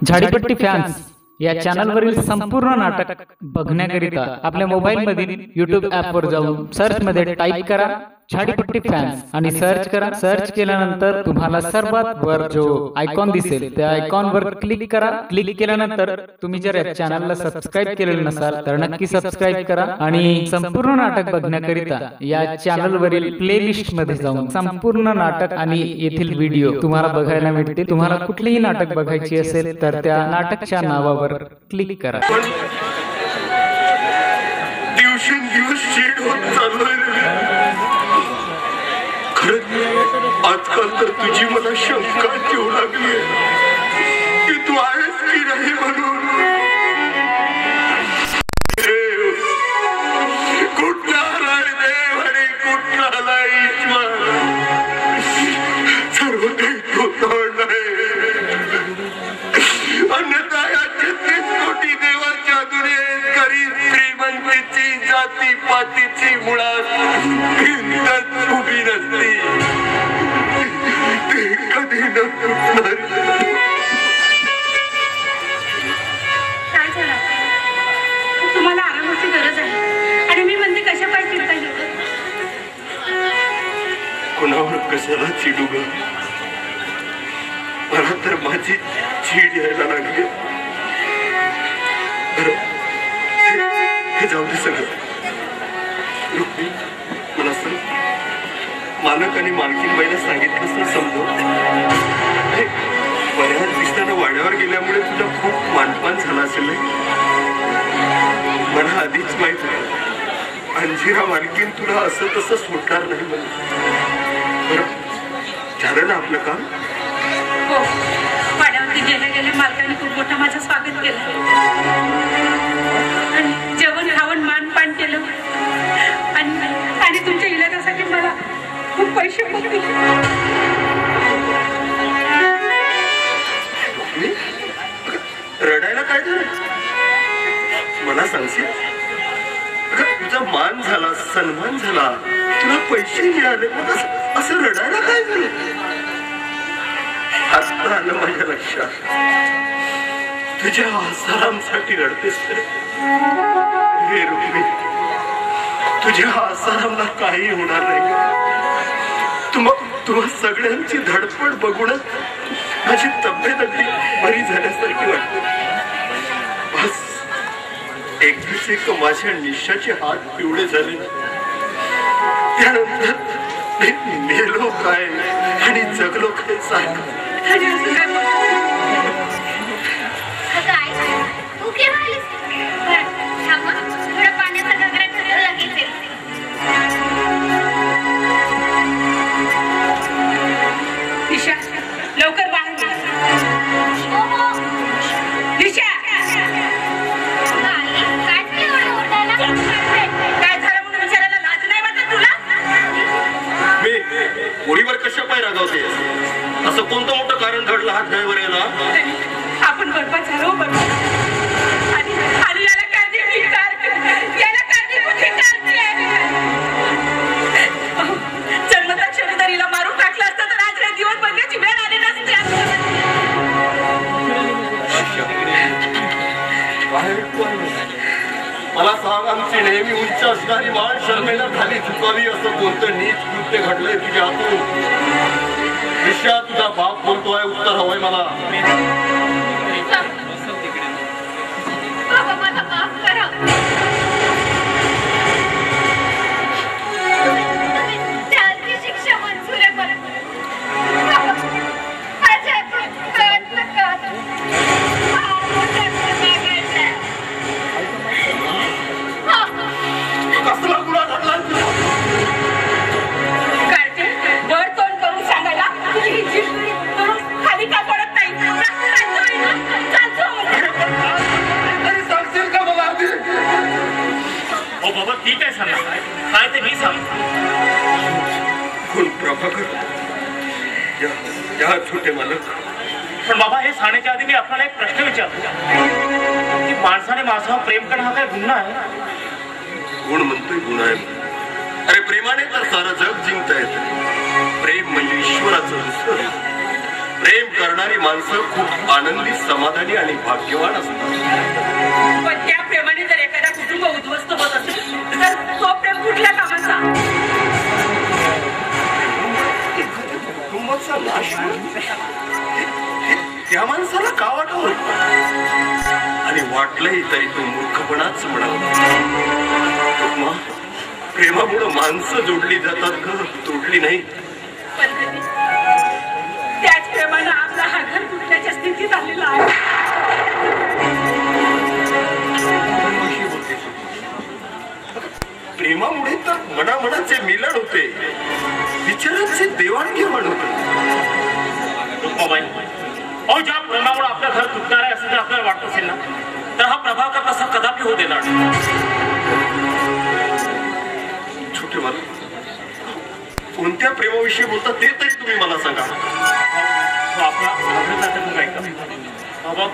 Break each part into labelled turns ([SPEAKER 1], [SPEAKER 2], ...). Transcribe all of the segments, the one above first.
[SPEAKER 1] Zadipatti fans या चॅनलवरील संपूर्ण नाटक बघण्याकरिता आपल्या मोबाईलमधील YouTube ॲपवर जाऊन सर्च मध्ये टाइप करा झाडीपट्टी फॅन्स आणि सर्च करा। सर्च केल्यानंतर तुम्हाला सर्वात वर जो आयकॉन दिसेल त्या आयकॉनवर क्लिक करा। क्लिक केल्यानंतर तुम्ही जर या चॅनलला सबस्क्राइब केलेले नसाल तर नक्की सबस्क्राइब करा आणि संपूर्ण नाटक बघण्याकरिता या चॅनलवरील प्लेलिस्ट मध्ये जाऊन संपूर्ण नाटक आणि येथील व्हिडिओ तुम्हाला बघायला मिळतील। तुम्हाला कुठलेही नाटक बघायचे असेल तर त्या नाटकच्या नावावर क्लिक करा।
[SPEAKER 2] दिवसेंदिवस चीड होत चाललोय आजकाल तर तुझी मला शंका येऊ लागली की तू आहेस की नाही म्हणून। कुठला आलाय देव आणि कुठला आलाय ईश्वर, सर्व काही तोड आहे। अन्यथा या 36 कोटी देवाच्या दुनियेत गरीब श्रीमंतीची जाती पातीची मुळात भिंतच उभी नसती, ते कधी न तुटणार।
[SPEAKER 3] काय झालं? तुम्हाला आरामाची गरज आहे आणि मी म्हणते कशा पाय फिरता येतं।
[SPEAKER 2] कोणावर कशाला चिडू ग? मला तर माझी चीड यायला लागली। हे जाऊ दे सगळं। मला सांग, मालक आणि मालकीन बाईला सांगितलंस ना समजून? बऱ्याच दिसताना वाड्यावर गेल्यामुळे तुला खूप मानपान झाला असेल। मला आधीच माहित आहे अंजिरा मालकीन तुला असं तसं सोडणार नाही म्हणून। बरं झालं ना आपलं काम?
[SPEAKER 3] हो, वाड्यावरती गेल्या गेल्या मालकाने खूप मोठं माझं स्वागत केलं आणि जेवण खावण मानपान केलं आणि तुमच्या इलाजासाठी मला खूप पैसे पण दिले।
[SPEAKER 2] रडायला काय झालं मला सांगशील? तुझा मान झाला, सन्मान झाला, तुला पैसे मिळाले, मग असं रडायला काय झालं? आता आलं माझ्या लक्षात, तुझ्या आसारामसाठी रडतेस रे। हे रुक्मी, तुझ्या आसारामला काही होणार नाही। तुम्हा सगळ्यांची धडपड बघूनच माझी तब्येत अगदी बरी झाल्यासारखी वाटते। बस एक दिवशी माझ्या निशाचे हात पिवळे झाले, त्यानंतर मेलो काय आणि जगलो काय सारखं।
[SPEAKER 3] लवकर बाहेर निशा। काय झालं म्हणून विचारायला लाज नाही वाटत तुला?
[SPEAKER 2] मी पोरीवर कशा पाय रागावते? असं कोणतं मोठं कारण घडलं हात गायवर यायला?
[SPEAKER 3] आपण बरबाद झालो आणि याला काय देवी जन्मता क्षणीदारीला मारून टाकलं असतं तर आज हे दिवस बघण्याची वेळ आली नसती।
[SPEAKER 2] मला सांग, आमची नेहमी उच्च असणारी मान शर्मेला खाली झुकावी असं कोणतं नीच कृत्य घडलंय तुझ्या हातून? निशा, तुझा बाप बोलतोय, उत्तर हवंय मला।
[SPEAKER 3] बाबा मला माफ करा। त्याची शिक्षा मंजूर आहे मला। माझ्या प्रयत्न कर।
[SPEAKER 2] कसला गुन्हा घडला तुझा?
[SPEAKER 3] वर तोंड करून सांगायला तुझी जीभ खाली का पडत नाही?
[SPEAKER 2] तरी सांगशील का मला आधी?
[SPEAKER 4] हो बाबा, ठीक आहे, सांगा काय ते मी सांगतो।
[SPEAKER 2] कोण प्रभाकर? या छोटे मालक।
[SPEAKER 4] पण बाबा, हे सांगण्याच्या आधी मी आपल्याला एक प्रश्न विचारतो की माणसाने माणसावर प्रेम करणं हा काय गुन्हा आहे?
[SPEAKER 2] गुण म्हणतोय गुन्हा आहे? अरे प्रेमाने तर सारं जग जिंकता येतं। प्रेम म्हणजे ईश्वराचं दुसरं। प्रेम करा करणारी माणसं खूप आनंदी, समाधानी आणि भाग्यवान असतात.
[SPEAKER 3] पण त्या प्रेमाने जर एखादा कुटुंब उद्ध्वस्त होत असेल तर तो प्रेम कुठल्या कामाचा?
[SPEAKER 2] एखाद्या कुटुंबाचा नाश त्या माणसाला का वाटावं? आणि वाटलंही तरी तो मूर्खपणाच म्हणावा. प्रेमामुळे माणसं जोडली जातात ग, तोडली नाही.
[SPEAKER 3] पण त्याच प्रेमानं आपला हा घर तुटण्याच्या स्थितीत आलेला आहे.
[SPEAKER 2] प्रेमामुळे तर मनामनाचे मिलन होते, विचारांचे देवाणघेवाण होते.
[SPEAKER 4] ज्या प्रेमामुळे आपलं घर तुटणार आहे असं जर आपल्याला वाटत असेल ना, तर हा प्रभाकर तसा कदापि होऊ देणार नाही.
[SPEAKER 2] छोटे मला कोणत्या प्रेमाविषयी बोलता ते तरी तुम्ही मला सांगा.
[SPEAKER 4] आपला बाबा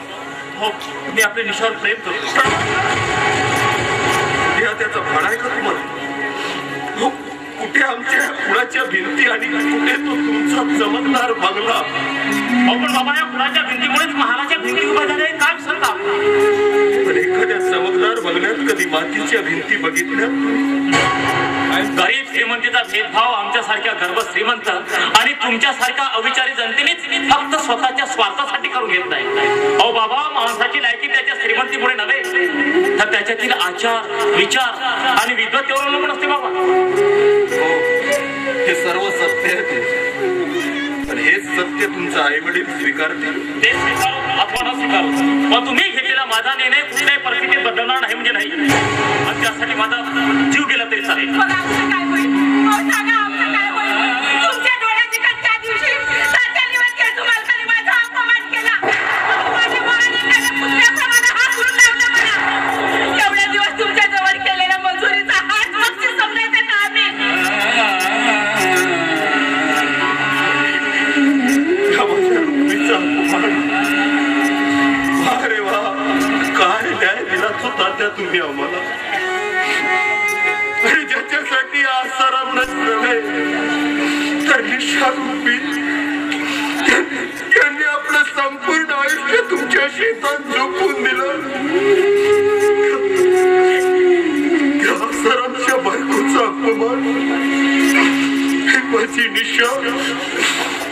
[SPEAKER 4] हो, मी आपल्या निशावर प्रेम करतो.
[SPEAKER 2] त्याचा भाडा आहे का तुम्हाला? हो, कुठे आमच्या कुणाच्या भिंती आणि कुठे तो तुमचा चमकदार बंगला?
[SPEAKER 4] पण बाबा या कुणाच्या भिंतीमुळेच महालाच्या भिंती उभ्या झाल्या काय विसरता?
[SPEAKER 2] पण एखाद्या चमकदार बंगल्यात कधी मातीच्या भिंती बघितल्या?
[SPEAKER 4] गरीब श्रीमंतीचा भेदभाव आमच्यासारख्या गर्भ श्रीमंत आणि तुमच्यासारख्या अविचारी जनतेनेच फक्त स्वतःच्या स्वार्थासाठी करून घेत नाही. अहो बाबा, माणसाची लायकी त्याच्या श्रीमंतीमुळे नव्हे तर त्याच्यातील आचार, विचार आणि विद्वत्तेवर अवलंबून असते बाबा.
[SPEAKER 2] हो, हे सर्व सत्य आहे. पण हेच सत्य तुमचं आई वडील स्वीकारतील?
[SPEAKER 4] ते स्वीकारू अथवा न स्वीकारू, पण तुम्ही घेतलेला माझा निर्णय कुठल्याही परिस्थितीत बदलणार नाही म्हणजे नाही. आणि त्यासाठी माझा जीव गेला तरी चालेल.
[SPEAKER 3] मग आमचं काय होईल? सांगा, आमचं काय होईल? तुमच्या डोळ्याची का त्या दिवशी तात्याने केतू मालकाने माझा अपमान केला. माझ्या मुलाने त्याला पुतळ्याप्रमाणे हात उडून लावला मला. एवढ्या दिवस तुमच्या जवळ केलेल्या मंजुरीचा हात बक्षीस समजायचा का आम्ही?
[SPEAKER 2] अरे वा, काय न्याय दिला तो तात्या तुम्ही आम्हाला. ज्याच्यासाठी आसाराम नव्हे तर निशारूपी त्यांनी आपलं संपूर्ण आयुष्य तुमच्या शेतात झोपून दिलं. आसारामच्या बायकोचा अपमान, माझी निशा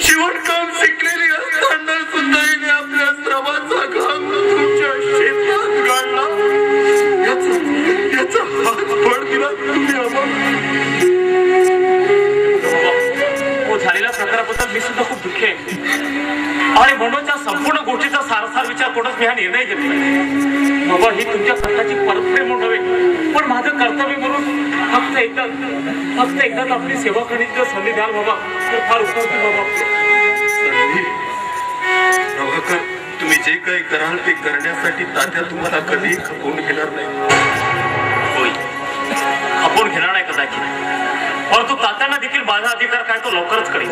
[SPEAKER 2] शिवणकाम शिकलेली असताना सुद्धा हिने आपल्या श्रमाचा घाम तुमच्या शेतात गाळला. याचा हात फळ दिला तुम्ही आम्हाला.
[SPEAKER 4] झालेल्या प्रकाराबद्दल मी सुद्धा खूप दुःखी आहे आणि म्हणून त्या संपूर्ण गोष्टीचा सारसार विचार करूनच मी हा निर्णय घेतला. बाबा, ही तुमच्या खर्चाची परतफेड म्हणून नव्हे पण माझं कर्तव्य म्हणून फक्त एकदाच आपली सेवा करण्याची संधी द्याल बाबा, तर फार उपयोग बाबा.
[SPEAKER 2] प्रभाकर, तुम्ही जे काही कराल ते करण्यासाठी तात्या तुम्हाला कधी खपवून घेणार नाही.
[SPEAKER 4] होय, खपवून घेणार नाही कदाचित, परंतु तात्यांना देखील माझा अधिकार काय तो लवकरच करेल.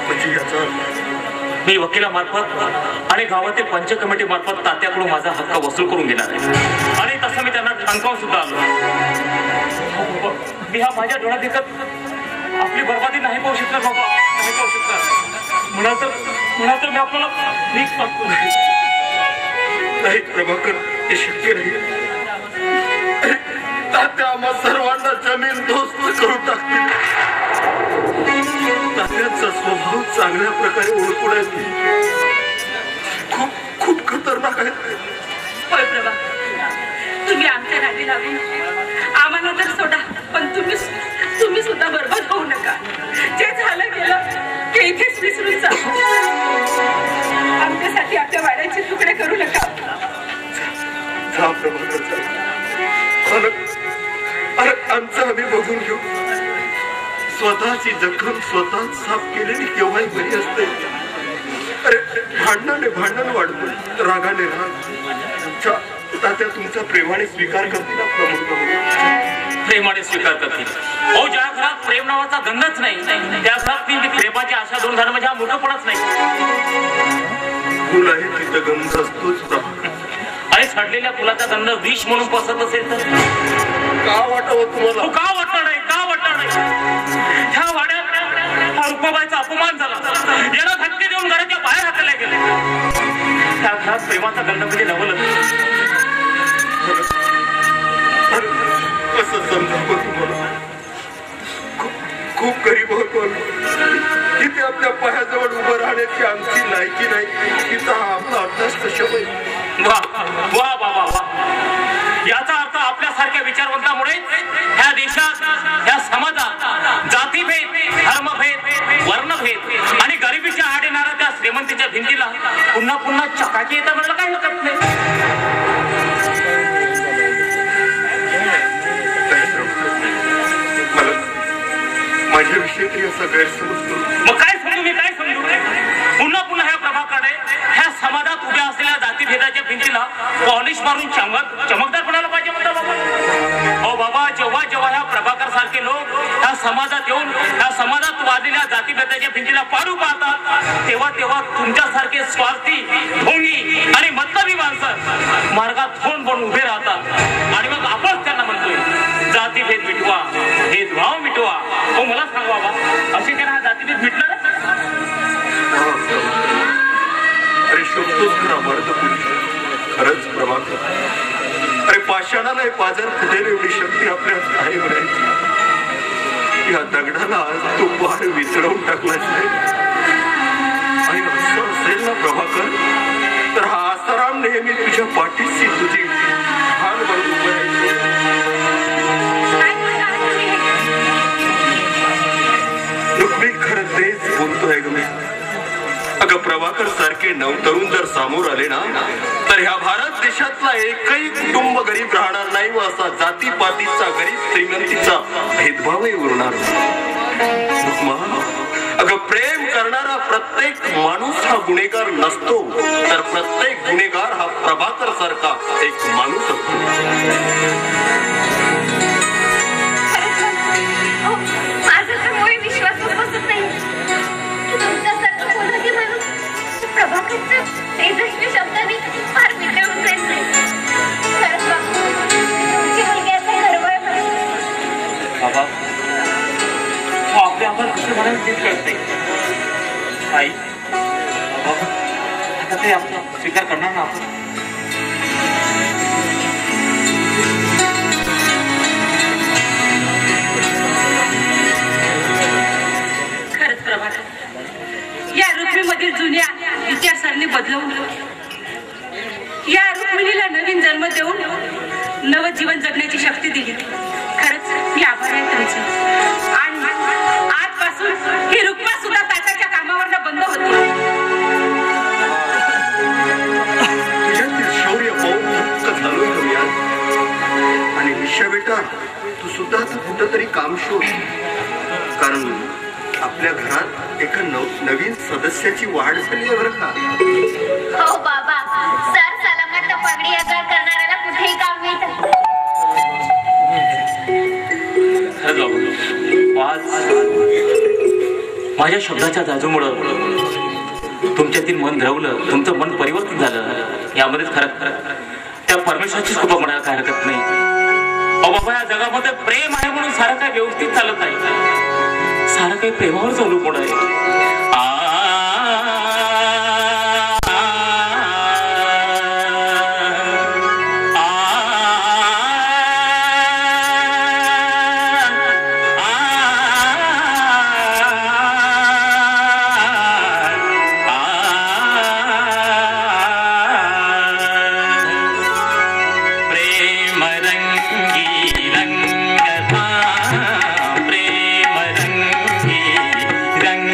[SPEAKER 2] म्हणजे याचा
[SPEAKER 4] मी वकिलामार्फत आणि गावातील पंच कमिटी मार्फत तात्याकडून माझा हक्क वसूल करून घेणार आहे आणि तसं मी त्यांना ठणकावून सुद्धा आलो. मी हा माझ्या डोळ्यात देखत आपली बर्बादी नाही पाहू शकणार बाबा, नाही पाहू शकणार. म्हणा तर मी आपल्याला नीट सांगतो.
[SPEAKER 2] नाही प्रभाकर, हे शक्य नाही. तात्या आम्हा सर्वांना जमीन दोस्त करून टाकतील. तात्याचा स्वभाव चांगल्या प्रकारे ओळखून आहे. खूप खूप खतरनाक आहे.
[SPEAKER 3] होय प्रभा, तुम्ही आमच्या नादी लागू नका. आम्हाला तर सोडा, पण तुम्ही सुद्धा बरबाद होऊ नका. जे झालं गेलं ते इथेच विसरून जा. आमच्यासाठी आपल्या वाड्याचे तुकडे करू नका.
[SPEAKER 2] जा प्रभाकर, जा. अरे आमचं आम्ही बघून घेऊ. स्वतःची जखम स्वतः साफ केलेली केव्हाही बरी असते. अरे भांडण वाढतो, रागाने राग. तात्या तुमचा प्रेमाने स्वीकार करतील आपला मुलगा.
[SPEAKER 4] प्रेमाने स्वीकार करतील. हो, ज्या घरात प्रेम नावाचा गंधच नाही त्या घरात ती प्रेमाची आशा धरून जाणं म्हणजे हा मोठेपणाच नाही.
[SPEAKER 2] फुल आहे तिथं गंध असतोच प्रभाकर.
[SPEAKER 4] आणि छाडलेल्या फुलाचा गंध विष म्हणून पसरत असेल तर
[SPEAKER 2] का वाटावं तुम्हाला?
[SPEAKER 4] का वाटणार नाही, का वाटणार नाही. ह्या हा रुक्माबाईचा अपमान झाला, याला धक्के देऊन घराच्या बाहेर हाकलले गेले. त्या घरात प्रेमाचा गंध म्हणजे नवलच.
[SPEAKER 2] कसं समजावं तुम्हाला? खूप गरीब होतो तिथे आपल्या पायाजवळ उभं राहण्याची आमची लायकी नाही. तिचा आपला अभ्यास शबय.
[SPEAKER 4] वा वा बाबा वा. याचा अर्थ आपल्यासारख्या विचारवंतामुळे ह्या देशात, ह्या समाजात जातीभेद, धर्मभेद, वर्णभेद आणि गरिबीच्या आड येणाऱ्या त्या श्रीमंतीच्या भिंतीला पुन्हा पुन्हा चकाकी येतं म्हटलं काही हरकत नाही.
[SPEAKER 2] माझ्याविषयी तरी असा गैरसमजतो.
[SPEAKER 4] मग काय समजू मी, काय समजू? पुन्हा पुन्हा ह्या प्रभाकडे, ह्या समाजात उभ्या असलेल्या जातीभेदाच्या भिंतीला पॉलिश मारून चमकदार बनायला पाहिजे म्हणतात बाबा. हो बाबा, जेव्हा जेव्हा ह्या प्रभाकर सारखे लोक ह्या समाजात येऊन ह्या समाजात वाढलेल्या जातीभेदाच्या भिंतीला पाडू पाहतात, तेव्हा तेव्हा तुमच्यासारखे स्वार्थी, ढोंगी आणि मतलबी माणसं मार्गात फोन बनून उभे राहतात. आणि मग आपण त्यांना म्हणतोय जातीभेद मिटवा, भेदभाव मिटवा. हो मला सांगा बाबा, असे त्यांना हा जातीभेद मिटणार?
[SPEAKER 2] अरे शोधतोच खरा मर्द पुरुष. खरंच प्रभाकर, अरे पाषाणाला पाजर फुटेल एवढी शक्ती आपल्यात आहे म्हणायची. या दगडाला आज तो पहाड विसरवून टाकलाच नाही. आणि असं असेल ना प्रभाकर, तर हा आसाराम नेहमी तुझ्या पाठीशी तुझी हान बनून उभं आहे. मी खरं तेच बोलतोय ग मी. अगं प्रभाकर सारखे नवतरुण जर समोर आले ना, तर ह्या भारत देशातला एकही कुटुंब गरीब राहणार नाही व असा जातीपातीचा, गरीब श्रीमंतीचा भेदभावही उरणार नाही. अगं प्रेम करणारा प्रत्येक माणूस हा गुन्हेगार नसतो, तर प्रत्येक गुन्हेगार हा प्रभाकर सारखा एक माणूस असतो.
[SPEAKER 3] तेजस्वी शब्दांनी फार मिटवून जाईल. खरंच बाबू, तुमची मुलगी असं गर्व
[SPEAKER 4] बाबा, आपल्या आपण कसं म्हणायला तेच कळत नाही. आई बाबा, आता ते आपण स्वीकार करणार ना आपण.
[SPEAKER 3] खरंच प्रभाकर, या रुक्मिणीमधील जुन्या विचारसरणी बदलवून या रुक्मिणीला नवीन जन्म देऊन नवजीवन जगण्याची शक्ती दिली. खरंच मी आभारी आहे तुमची. आणि आजपासून ही रुक्मा सुद्धा ताटाच्या कामावर बंद होती.
[SPEAKER 2] तुझ्यातील शौर्य पाहून दुःख झालोय मी आज. आणि विषय बेटा, तू सुद्धा आता कुठंतरी काम शोध. कारण आपल्या घरात एका नवीन सदस्याची वाढ झाली आहे बरं का.
[SPEAKER 3] हो बाबा, सर सलामत पगडी अगर करणाऱ्याला कुठेही काम मिळतं.
[SPEAKER 4] माझ्या शब्दाच्या जादूमुळं तुमच्यातील मन द्रवलं, तुमचं मन परिवर्तन झालं. यामध्येच खरं त्या परमेश्वराचीच कृपा म्हणायला काय हरकत नाही. अहो बाबा, या जगामध्ये प्रेम आहे म्हणून सारं काही व्यवस्थित चालत नाही. सारं काही प्रेमावर अवलंबून आहे.
[SPEAKER 5] रंग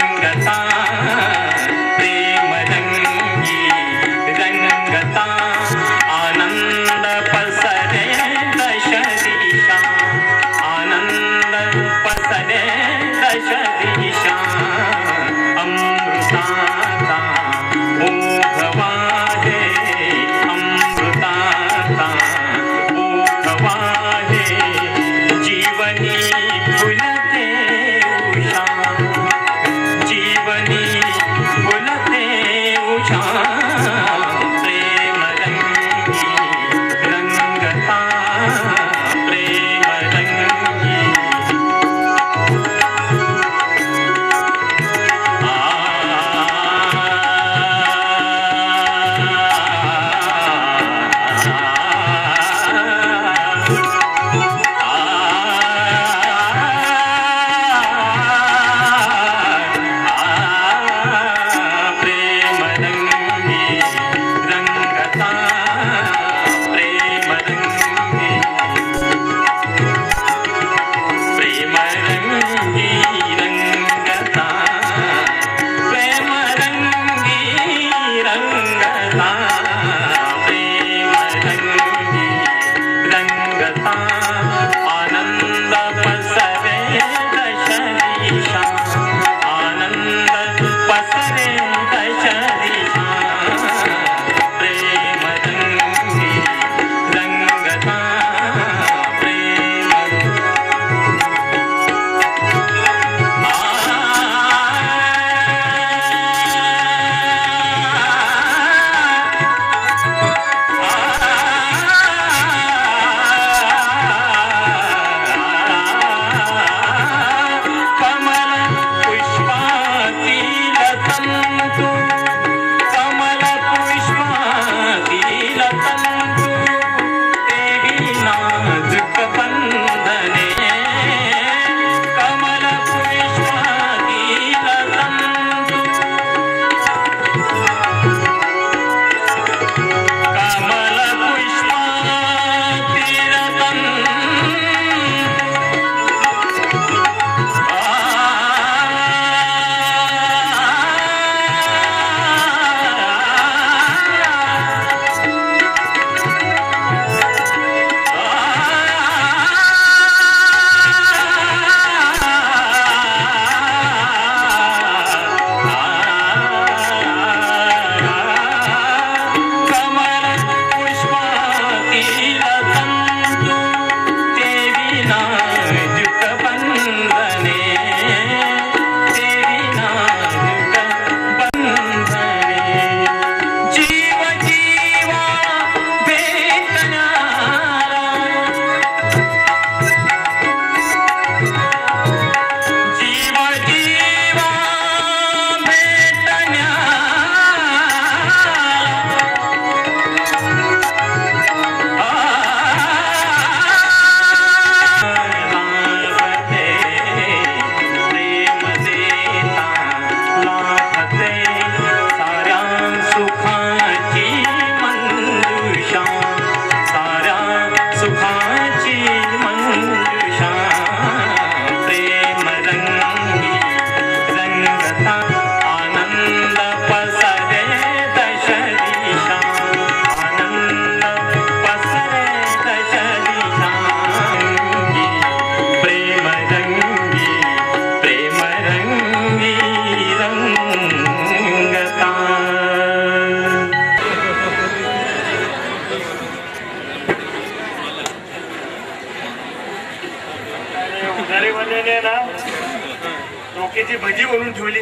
[SPEAKER 2] ठेवली.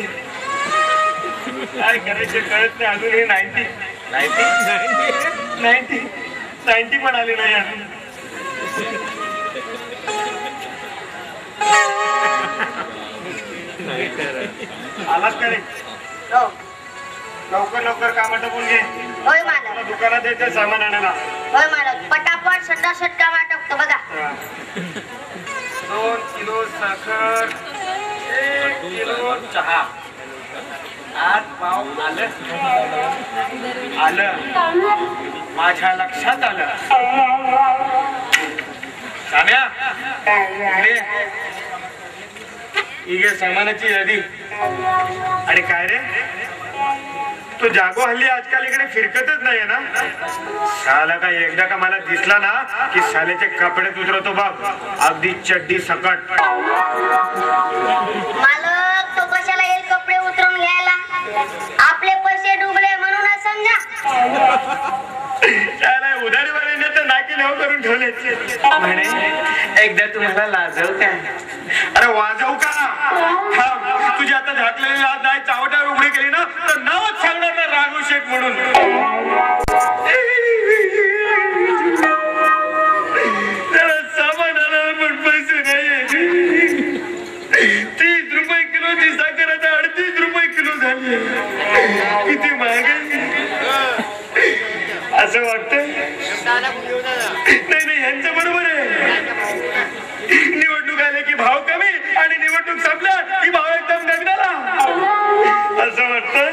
[SPEAKER 2] काय करायचे कळत नाही अजून. हे 90 पण आले नाही अजून. आलात का रे? लवकर काम आटपून घे.
[SPEAKER 3] होय मालक.
[SPEAKER 2] दुकानात यायचं सामान आणायला.
[SPEAKER 3] होय मालक. पटापट सटासट काम आटपतो बघा.
[SPEAKER 2] 2 किलो साखर, 1 किलो चहा, 8 पाव आलं. माझ्या लक्षात आलं. साम्या ही घे सामानाची यादी. आणि काय रे तो जागो हल्ली आजकाल इकडे फिरकतच नाहीये ना. साला काय एकदा का मला दिसला ना की साल्याचे कपडे उतरवतो बघ, अगदी चड्डी सकट.
[SPEAKER 3] मालक तो कशाला येईल कपडे उतरून घ्यायला? आपले पैसे डुबले म्हणूनच समजा.
[SPEAKER 2] त्याला उधारीवाल्याने तर नाकी नव करून ठेवले म्हणे एकदा तुम्हाला लाजव काय. अरे वाजवू का? तुझी आता झाकलेली लाज नाही चावटावर उघडी केली ना तर नावच सांगणार ना राघव शेठ म्हणून. त्याला सामान आणायला पण पैसे नाहीये. 30 रुपये किलोची साखर आता 38 रुपये किलो झाली. किती महागाई. असं वाटतं नाही यांचं बरोबर आहे. निवडणूक आले की भाव कमी आणि निवडणूक संपल्या की भाव एकदम गगनाला. असं वाटतं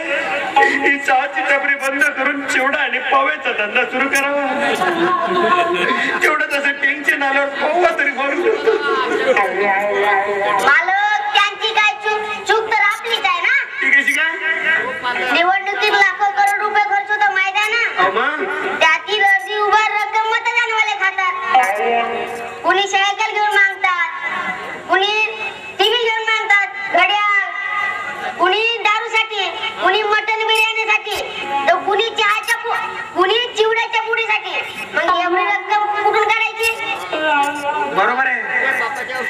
[SPEAKER 2] ही चहाची टपरी बंद करून चिवडा आणि पाव्याचा धंदा सुरू करावा. तेवढं तसं टेन्शन आल्यावर पावा तरी भरून.
[SPEAKER 3] मालक त्यांची काय चूक तर आपलीच आहे ना.
[SPEAKER 2] ती कशी काय?
[SPEAKER 3] निवडणुकीत लाखो करोड रुपये खर्च होतो माहिती आहे ना. त्यातील अर्धी उभार रक्कम मतदानवाले खातात. कुणी सायकल घेऊन मागतात, कुणी टीव्ही घेऊन मागतात, घड्याळ, कुणी दारूसाठी, कुणी मटन बिर्याणीसाठी, तर कुणी कुणी चिवड्याच्या पुडीसाठी. मग एवढी रक्कम कुठून काढायची?
[SPEAKER 2] बरोबर आहे.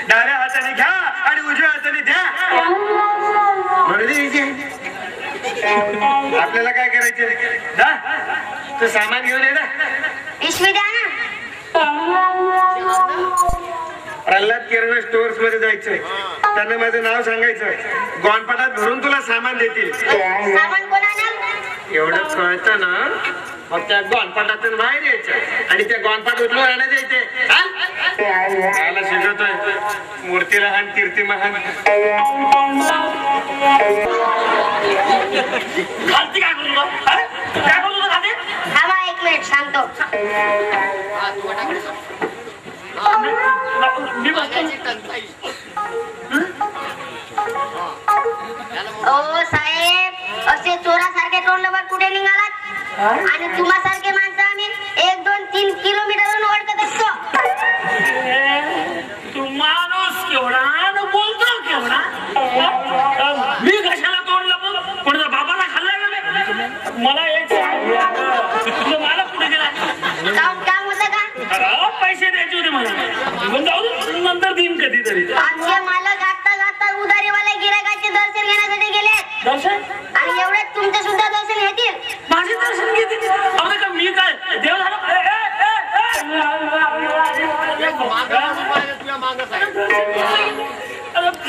[SPEAKER 2] डाव्या हाताने घ्या आणि उजव्या हाताने द्या. आपल्याला काय करायचं? तू सामान घेऊन ये ना.
[SPEAKER 3] पिशवी द्या ना.
[SPEAKER 2] प्रल्हाद किराणा स्टोअर्स मध्ये जायचंय. त्यांना माझं नाव सांगायचं. गोणपाटात भरून तुला सामान देतील.
[SPEAKER 3] सामान कोण आणल?
[SPEAKER 2] एवढं कळतं ना. मग त्या गोणपाटातून बाहेर यायचं आणि त्या गोणपाट उचलून आणायचं इथे. मला शिकवतोय मूर्तीला हान कीर्ती महान.
[SPEAKER 4] खालती काय करू तुला? काय करू तुला खाते?
[SPEAKER 3] थांबा 1 मिनिट सांगतो.
[SPEAKER 4] मी बसतो.
[SPEAKER 3] ओ साहेब असे चोरासारखे तोंड बघ कुठे निघालात. आणि तुम्हासारखे माणसं आम्ही 1, 2, 3 किलोमीटरवरून ओळखत असतो.
[SPEAKER 4] तू माणूस केवढा न बोलतो केवढा. मी कशाला तोंड लपू? कोणाचा बाबाला खाल्ला गेला. मला एक तुझं मालक कुठे गेला?
[SPEAKER 3] काम होतं का?
[SPEAKER 4] पैसे द्यायचे होते मला. जाऊ नंतर देईन कधीतरी.
[SPEAKER 3] आमचे मालक आता उधारीवाल्या गिरायकाचे दर्शन घेण्यासाठी गेले.
[SPEAKER 4] दर्शन?
[SPEAKER 3] आणि एवढ्यात तुमचे सुद्धा दर्शन घेतील.
[SPEAKER 4] माझे दर्शन घेते का? मी काय देव झालो?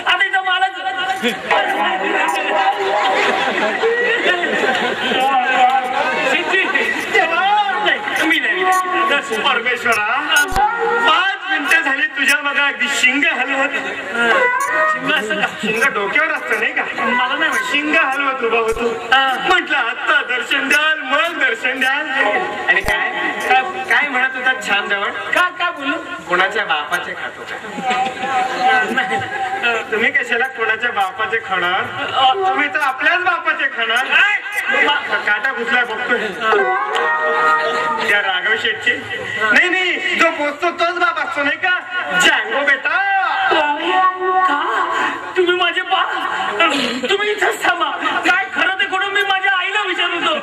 [SPEAKER 4] आता इथं मालक मी नाही.
[SPEAKER 2] परमेश्वरा 5 मिनिटं झाली तुझ्या बघा अगदी शिंग हलवत.
[SPEAKER 4] शिंग असतं का?
[SPEAKER 2] शिंग डोक्यावर असतं नाही का?
[SPEAKER 4] मला नाही माहिती.
[SPEAKER 2] शिंग हलवत उभा होतो. म्हटलं आता दर्शन द्याल मग दर्शन द्याल. आणि काय म्हणत होता छान जवळ?
[SPEAKER 4] काय बोलू?
[SPEAKER 2] कोणाच्या बापाचे खातो का? तुम्ही कशाला कोणाच्या बापाचे खाणार? तुम्ही तर आपल्याच बापाचे खाणार. काटा घुसला बघतोय त्या राघव शेठची. नाही जो पोचतो तोच बाप असतो नाही का? जँगो बेटा.
[SPEAKER 4] तुम्ही माझे तुम्ही इथंच थांबा. काय खरं ते खोटं मी माझ्या आईला विचारतो.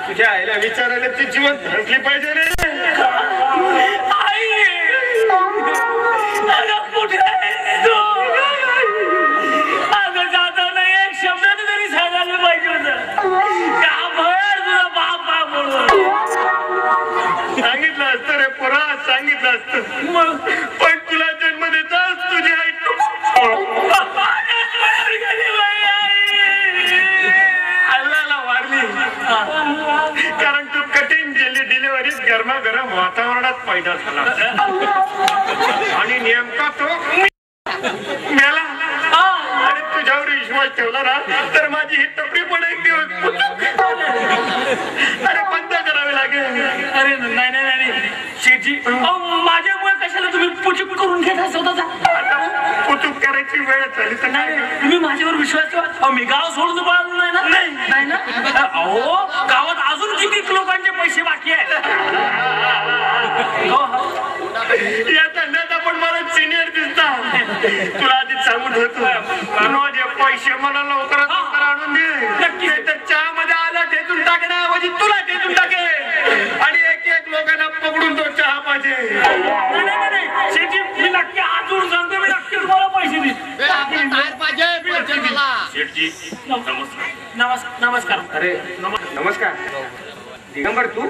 [SPEAKER 2] तुझ्या आईला विचारायला ती जीवन धरली पाहिजे रे.
[SPEAKER 4] आई कुठे आहे?
[SPEAKER 2] घरात पैदा झाला आणि नेमका तो मेला. आणि तुझ्यावर विश्वास ठेवला ना तर माझी ही टपरी पण एक दिवस अरे बंद करावी लागेल.
[SPEAKER 4] अरे नाही नाही नाही शेठजी, माझ्यामुळे कशाला तुम्ही पुचूक करून घेता स्वतःचा?
[SPEAKER 2] आता पुचूक करायची वेळ झाली तर
[SPEAKER 4] नाही तुम्ही माझ्यावर विश्वास ठेवा. मी गाव सोडून पळालो नाही ना? नाही ना. अहो गावात अजून किती लोकांचे पैसे बाकी आहेत.
[SPEAKER 2] या धंद्यात आपण मला सिनियर दिसता. तुला आधीच सांगून होतो माझे पैसे मला लवकरात लवकर आणून दे. तर चहा मध्ये आला ठेचून टाकण्याऐवजी तुला ठेचून टाकेल आणि एक एक लोकांना पकडून तो चहा पाहिजे.
[SPEAKER 4] नाही शेठी, मी नक्की हात जोडून सांगतो, मी नक्की तुम्हाला पैसे देईन. शेठजी नमस्कार.
[SPEAKER 2] अरे नमस्कार दिगंबर, तू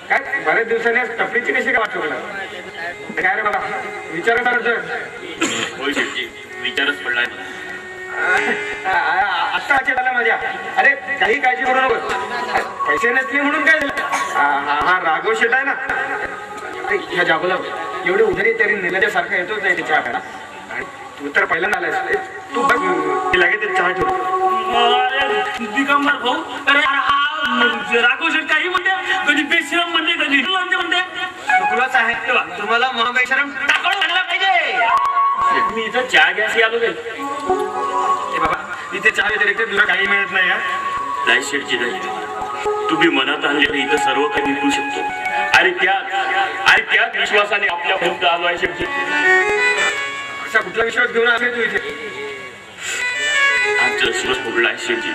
[SPEAKER 2] काय बऱ्याच दिवसांनी टपरीची कशी काय वाटवला? काय रे बाबा विचार
[SPEAKER 4] होय शेठजी, विचारच पडलाय.
[SPEAKER 2] आता आला माझ्या. अरे काही काळजी करू नको. पैसे नसले म्हणून काय झालं? हा राघव शेठ आहे ना, ह्या जागोला एवढी उधारी तरी नेल्याच्या सारखा येतोच नाही त्याच्या हाताला. आणि तू तर पहिल्यांदा आलायस. तू बघ लगेच चहा ठेव.
[SPEAKER 4] दिगंबर भाऊ, अरे राघव शेठ काही म्हणते, कधी बेशरम म्हणते, कधी म्हणते.
[SPEAKER 2] तुलाच आहे तुम्हाला महाबेशरम
[SPEAKER 4] टाकून घालला पाहिजे. मी इथं चहा घ्यायची आलो नाही.
[SPEAKER 2] बाबा इथे चहा व्यतिरिक्त तुला काही मिळत नाही.
[SPEAKER 4] नाही शेठजी नाही, तुम्ही मनात आणले इथं सर्व काही मिळू शकतो. आणि त्याच विश्वासाने आपल्या भक्त आलो आहे शेठजी.
[SPEAKER 2] असा कुठला विश्वास घेऊन आले तू इथे?
[SPEAKER 4] आमचा विश्वास बुडला आहे शेठजी.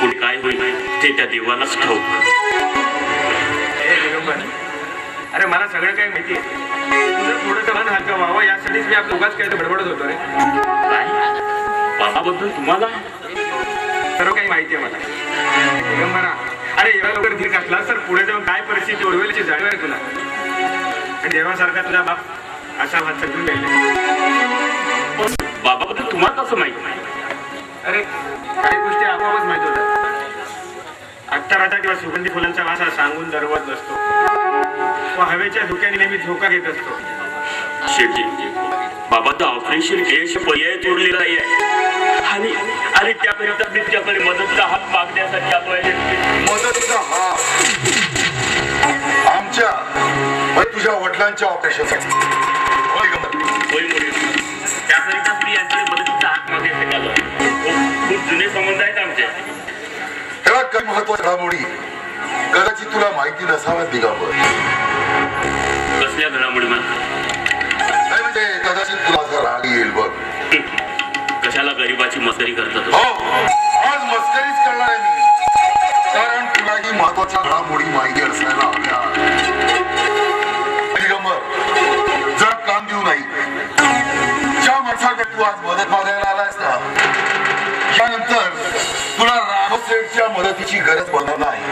[SPEAKER 4] पुढे काय होईल ते त्या देवालाच ठाऊक.
[SPEAKER 2] अरे मला सगळं काही माहिती आहे. तुझं थोडंसं मन हलकं व्हावं यासाठीच मी आपल्या उगाच काही बडबडत होतो रे.
[SPEAKER 4] बाबाबद्दल तुम्हाला
[SPEAKER 2] सर्व काही माहिती आहे मला. दिगंबरा, अरे एवढा लवकर धीर घातला तर पुढे जाऊन काय परिस्थिती ओढवेलची जाणीव आहे तुला. आणि देवासारखा तुझा बाप असा हात समजून राहिले.
[SPEAKER 4] बाबाबद्दल तुम्हाला कसं माहिती?
[SPEAKER 2] अरे काही गोष्टी आपोआपच माहित होतात. अत्तराचा किंवा सुगंधी फुलांचा वासा सांगून दरवत नसतो. तो हवेच्या धोक्याने नेहमी धोका घेत असतो.
[SPEAKER 4] शेठजी, बाबाचं ऑपरेशन यश पर्याय जोडलेला आहे. आणि त्याकरिता मी त्याकडे मदतचा हात मागण्यासाठी आलो आहे.
[SPEAKER 5] मदतीचा हात आमच्या तुझ्या वडिलांच्या ऑपरेशनसाठी.
[SPEAKER 4] त्याकरिता मी यांच्याकडे मदतीचा हात मागण्यासाठी आलो आहे. खूप जुने संबंध आहेत आमचे.
[SPEAKER 5] तेव्हा काही महत्वाच्या घडामोडी कदाचित तुला माहिती नसाव्यात दिगंबर.
[SPEAKER 4] कसल्या घडामोडी?
[SPEAKER 5] नाही म्हणजे कदाचित तुला असा राग येईल बघ.
[SPEAKER 4] कशाला गरीबाची मस्करी करतात?
[SPEAKER 5] हो, आज मस्करीच करणार आहे मी. कारण तुला ही महत्वाच्या घडामोडी माहिती असायला हव्या. दिगंबर, जर काम देऊ नाही, ज्या माणसाकडे तू आज मदत मागायला आलायस ना, यानंतर तुला राघव सेठच्या मदतीची गरज पडणार नाही.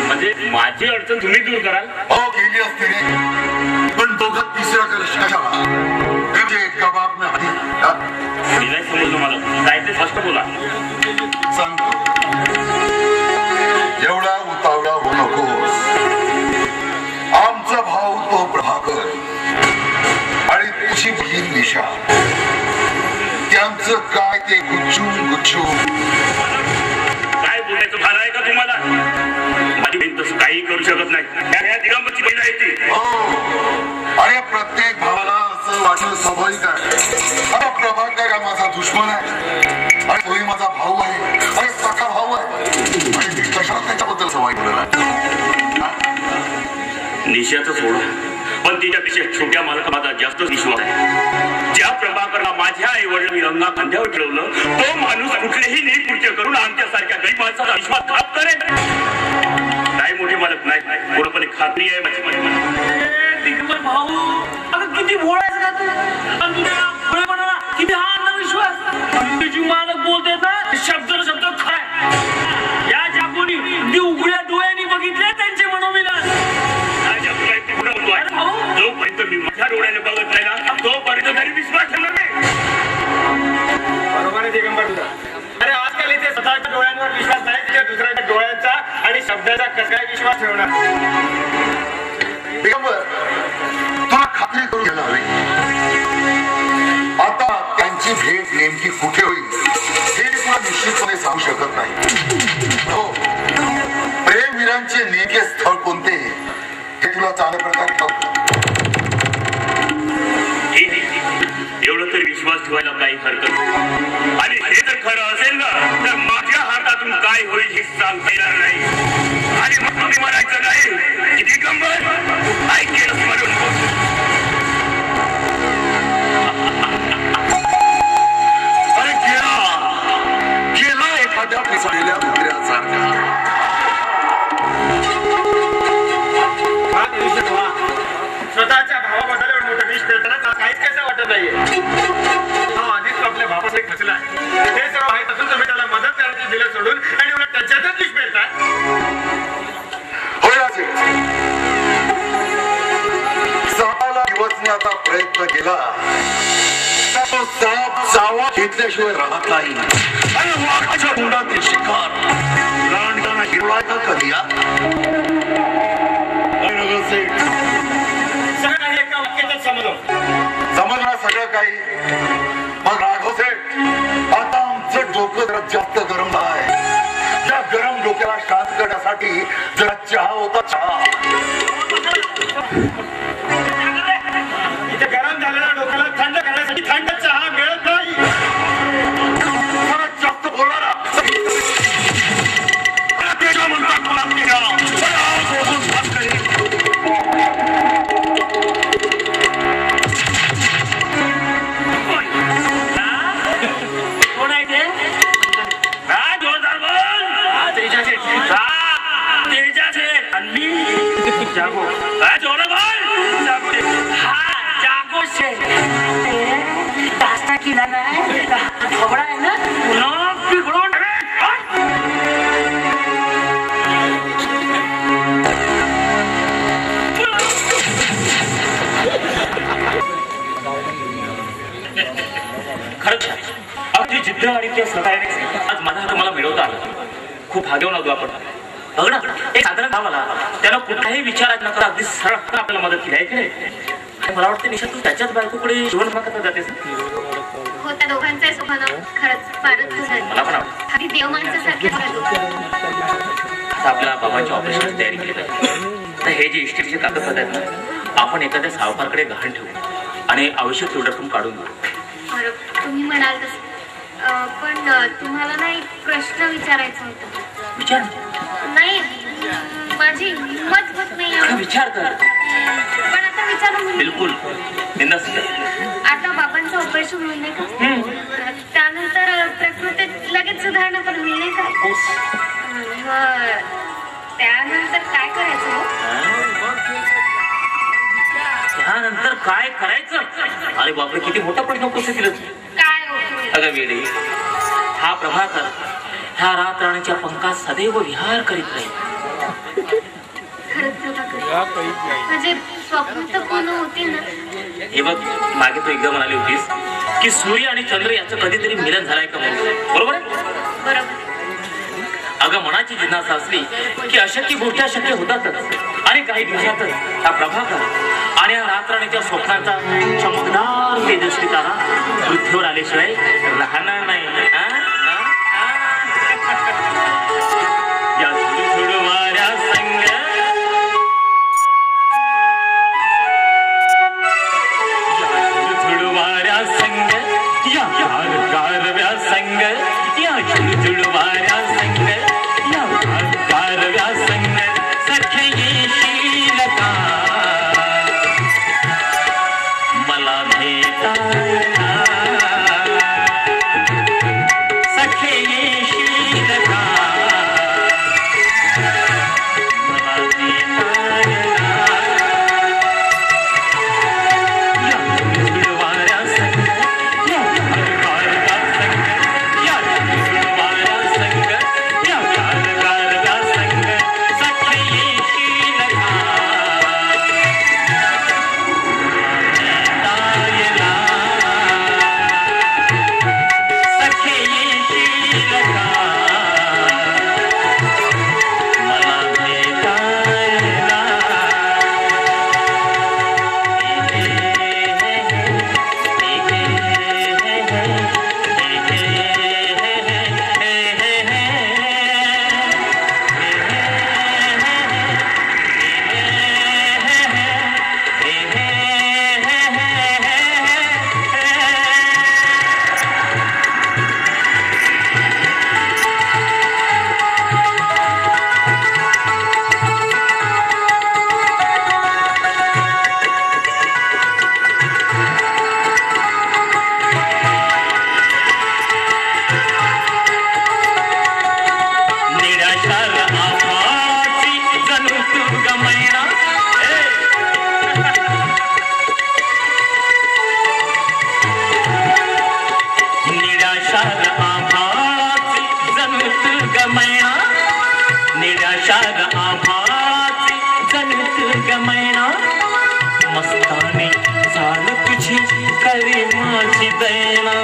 [SPEAKER 4] म्हणजे माझी अडचण तुम्ही दूर कराल?
[SPEAKER 5] हो, केली असते रे. पण दोघात तिसरा कशाला? म्हणजे कबाब आधी
[SPEAKER 4] नाही समजलं मला. काय ते स्पष्ट बोला.
[SPEAKER 5] सांगतो, एवढा उतावळा होऊ नकोस. आमचा भाऊ तो प्रभाकर आणि तुझी बहीण निशा, त्यांचं काय ते गुच्छून
[SPEAKER 4] काय बोलायचं भान आहे का तुम्हाला? माझी बहीण तसं काही करू शकत नाही. दिगंबरची बहीण आहे ती.
[SPEAKER 5] हो, अरे प्रत्येक भावाला असं वाटणं स्वाभाविक आहे. आता प्रभाकर हा माझा दुश्मन आहे आणि तोही माझा भाऊ आहे आणि सखा भाऊ आहे. आणि मी कशाला त्याच्याबद्दल सवाई बोलला?
[SPEAKER 4] निशाचं सोडा, पण तिच्यापेक्षा छोट्या मालका माझा जास्त विश्वास आहे. ज्या प्रभाकरला माझ्या आई वडिलांनी रंगा खांद्यावर ठेवलं, तो माणूस कुठलेही नीटकृत्य करून आमच्यासारख्या गरीब माणसाचा विश्वासघात करेल. काय मोठे मालक नाही, पूर्णपणे खात्री आहे माझी. दिगंबर भाऊ, अगं किती भोळायचं का तू? किती हा अंधविश्वास. तुझी मालक बोलते ना, शब्द खरा. या जागोनी मी उघड्या डोळ्यांनी बघितले त्यांचे मनोविलास. जोपर्यंत मी माझ्या डोळ्याने बघत नाही ना, तोपर्यंत तरी विश्वास ठेवणार नाही.
[SPEAKER 2] बरोबर आहे दिगंबर तुझा. अरे आजकाल इथे स्वतःच्या डोळ्यांवर विश्वास नाही, तिथे दुसऱ्याच्या डोळ्यांचा आणि शब्दाचा कसा काय विश्वास ठेवणार?
[SPEAKER 5] दिगंबर, तुला खात्री करून घ्यायला हवी. आता त्यांची भेट नेमकी कुठे होईल हे मी तुला निश्चितपणे सांगू शकत नाही. हो, प्रेमवीरांचे नेमके स्थळ कोणते हे तुला चांगल्या प्रकारे कळतं.
[SPEAKER 4] एवढं तरी विश्वास ठेवायला काही हरकत नाही. आणि हे जर खरं असेल ना तर माझ्या हातातून काय होईल हे सांगता येणार नाही. आणि मग म्हणायचं नाही की दिगंबर ऐकेल म्हणून.
[SPEAKER 2] अरे गेला एखाद्या पिसाळलेल्या कुत्र्यासारखा.
[SPEAKER 4] स्वतःच्या भावाबद्दल एवढं मोठं विष पेटताना काहीच कसं वाटत नाहीये. हा आधीच आपल्या भावासाठी खचला. हे सर्व माहीत असून तुम्ही त्याला मदत करायची दिलं सोडून आणि उलट त्याच्यातच विष पेटताय.
[SPEAKER 5] होय असे सापाला दिवसण्याचा प्रयत्न केला तर तो साप चावा घेतल्याशिवाय राहत नाही.
[SPEAKER 2] अरे वाघाच्या तोंडातील शिकार लांडताना हिरवायचा कधी या.
[SPEAKER 4] सगळं काही एका वाक्यातच
[SPEAKER 5] समजलं सगळं काही. मग राघव सेठ, आता आमचं डोकं जरा जास्त गरम आहे. त्या गरम डोक्याला शांत करण्यासाठी जरा चहा होता. चहा
[SPEAKER 4] इथे गरम झालेल्या डोक्याला थंड करण्यासाठी थंड चहा मिळत नाही.
[SPEAKER 5] जास्त बोला ना.
[SPEAKER 2] म्हणतात मला
[SPEAKER 4] कोण आहे ते? जागो जागो से नाश्ता केला नाही. खबरा आहे ना पुन्हा बिघडून खरंच अगदी जिद्द आणि त्या सहकार्याने आज माझा हात मला मिळवता आला. खूप भाग्यवान होतो आपण. बघ ना, एक साधारण भावाला त्याला कुठलाही विचारात नका अगदी सरळ आपल्याला मदत केली आहे की नाही. मला वाटतं निशा तू त्याच्याच बायकोकडे जीवन करता जातेस.
[SPEAKER 6] हो, त्या दोघांचं स्वभाव खरंच फारच
[SPEAKER 4] मला पण आवडतं.
[SPEAKER 6] आधी देव माणसासारखेच
[SPEAKER 4] आता आपल्या बाबांच्या ऑपरेशनची तयारी केली पाहिजे. तर हे जे इस्टेटचे कागदपत्र आहेत ना आपण एखाद्या सावकारकडे गहाण ठेवू आणि आवश्यक तेवढी रक्कम काढून घेऊ.
[SPEAKER 6] तुम्ही म्हणाल तसं. पण तुम्हाला ना एक प्रश्न विचारायचा होता.
[SPEAKER 4] विचार
[SPEAKER 6] नाही, माझी हिंमत होत नाही.
[SPEAKER 4] विचार कर.
[SPEAKER 6] पण आता विचारून
[SPEAKER 4] बिलकुल बिंदास.
[SPEAKER 6] आता बाबांचं ऑपरेशन होईल नाही का? त्यानंतर प्रकृतीत लगेच सुधारणा पण होईल नाही का? त्यानंतर काय करायचं?
[SPEAKER 4] त्यानंतर काय करायचं? अरे बापरे, किती मोठा प्रश्न कसं केलं.
[SPEAKER 6] काय
[SPEAKER 4] अगं वेळी हा प्रभाकर ह्या रात राणीच्या पंखात सदैव विहार करीत नाही.
[SPEAKER 6] म्हणजे स्वप्न तर पूर्ण होतील ना.
[SPEAKER 4] हे बघ, मागे तू एकदा म्हणाली होतीस की सूर्य आणि चंद्र याचं कधीतरी मिलन झालंय का म्हणून. बरोबर आहे?
[SPEAKER 6] बरोबर.
[SPEAKER 4] अगं मनाची जिज्ञासा असली की अशक्य गोष्टी अशक्य होतातच. आणि काही दिवसातच हा प्रभाकर आणि या रातराणीच्या स्वप्नाचा चमकदार तेजस्वी तारा पृथ्वीवर आल्याशिवाय राहणार नाही. या झुळझुळ वाऱ्या संग वाऱ्या संग या गारव्या संग या झुळझुळ वाऱ्या संग या गारव्या संग सख्या येशील का मला भेटायला. सख्या येशील का मला भेटायला. या निराशार आभासी जणू गमैना मस्तानी चाल तुझी करी माझी दैना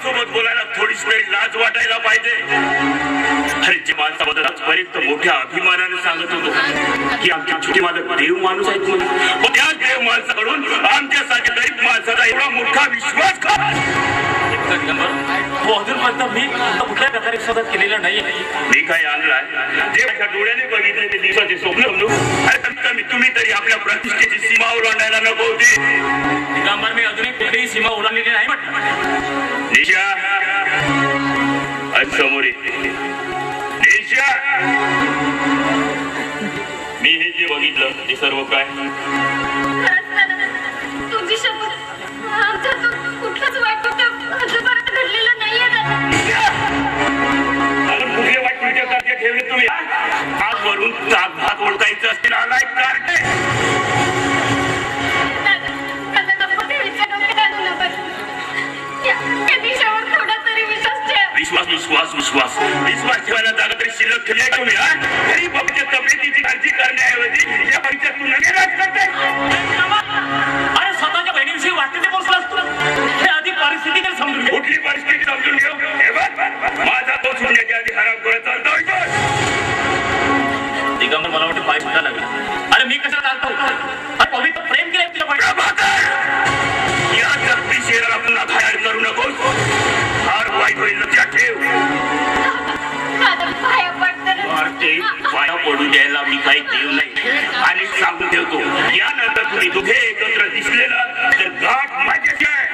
[SPEAKER 7] सोबत बोलायला थोडीच तरी लाज वाटायला पाहिजे. अरे जे माणसाबद्दल आजपर्यंत मोठ्या अभिमानाने सांगत होतो की आमच्या छोटी मालक देव माणूस आहेत म्हणून, पण त्या देव माणसाकडून आमच्यासारख्या गरीब माणसाचा एवढा मोठा विश्वासघात
[SPEAKER 4] तो अजूनपर्यंत मी कुठल्या प्रकारे सतत केलेला नाही.
[SPEAKER 7] मी काय आणलाय देवाच्या डोळ्याने बघितले ते दिवसाचे स्वप्न समजू. अरे कमी तुम्ही तरी आपल्या प्रतिष्ठेची सीमा ओलांडायला नको होती.
[SPEAKER 4] दिगंबर मी अजूनही कुठलीही सीमा ओलांडलेली नाही म्हटलं.
[SPEAKER 7] निशा समोर निशा, मी हे जे बघितलं ते सर्व काय
[SPEAKER 6] तुमची शपथ आमच्यातून कुठलंच वाईट अजूनपर्यंत घडलेलं नाहीये दादा.
[SPEAKER 7] अजून कुठले वाईट कृत्य करते ठेवले तुम्ही? आजवरून भात ओळखायचं विश्वास ठेवायला जागा तरी शिल्लक ठेवली आहे तुम्ही. तरी फक्त तब्येतीची काळजी करण्याऐवजी या परीक्षेत तू नगेराज करते.
[SPEAKER 4] अरे स्वतःच्या बहिणीविषयी वाटते ते पोचलास तू. हे आधी परिस्थिती तर समजून घे.
[SPEAKER 7] कुठली परिस्थिती समजून घेऊ. हे बघ माझा तो सोडण्याच्या आधी हराम करत चालतोय.
[SPEAKER 4] दिगंबर मला वाटतं पाय सुद्धा लागला. अरे मी कशाला चालतो. अरे पवित्र प्रेम केलंय तुझ्या बहिणी.
[SPEAKER 7] या जगती शेराला पुन्हा घायल करू नको. फार वाईट होईल लक्षात ठेव. पाया पडू द्यायला मी काही देव नाही. आणि सांगून ठेवतो यानंतर तुम्ही दोघे एकत्र दिसले ना तर गाठ माझ्याशी आहे.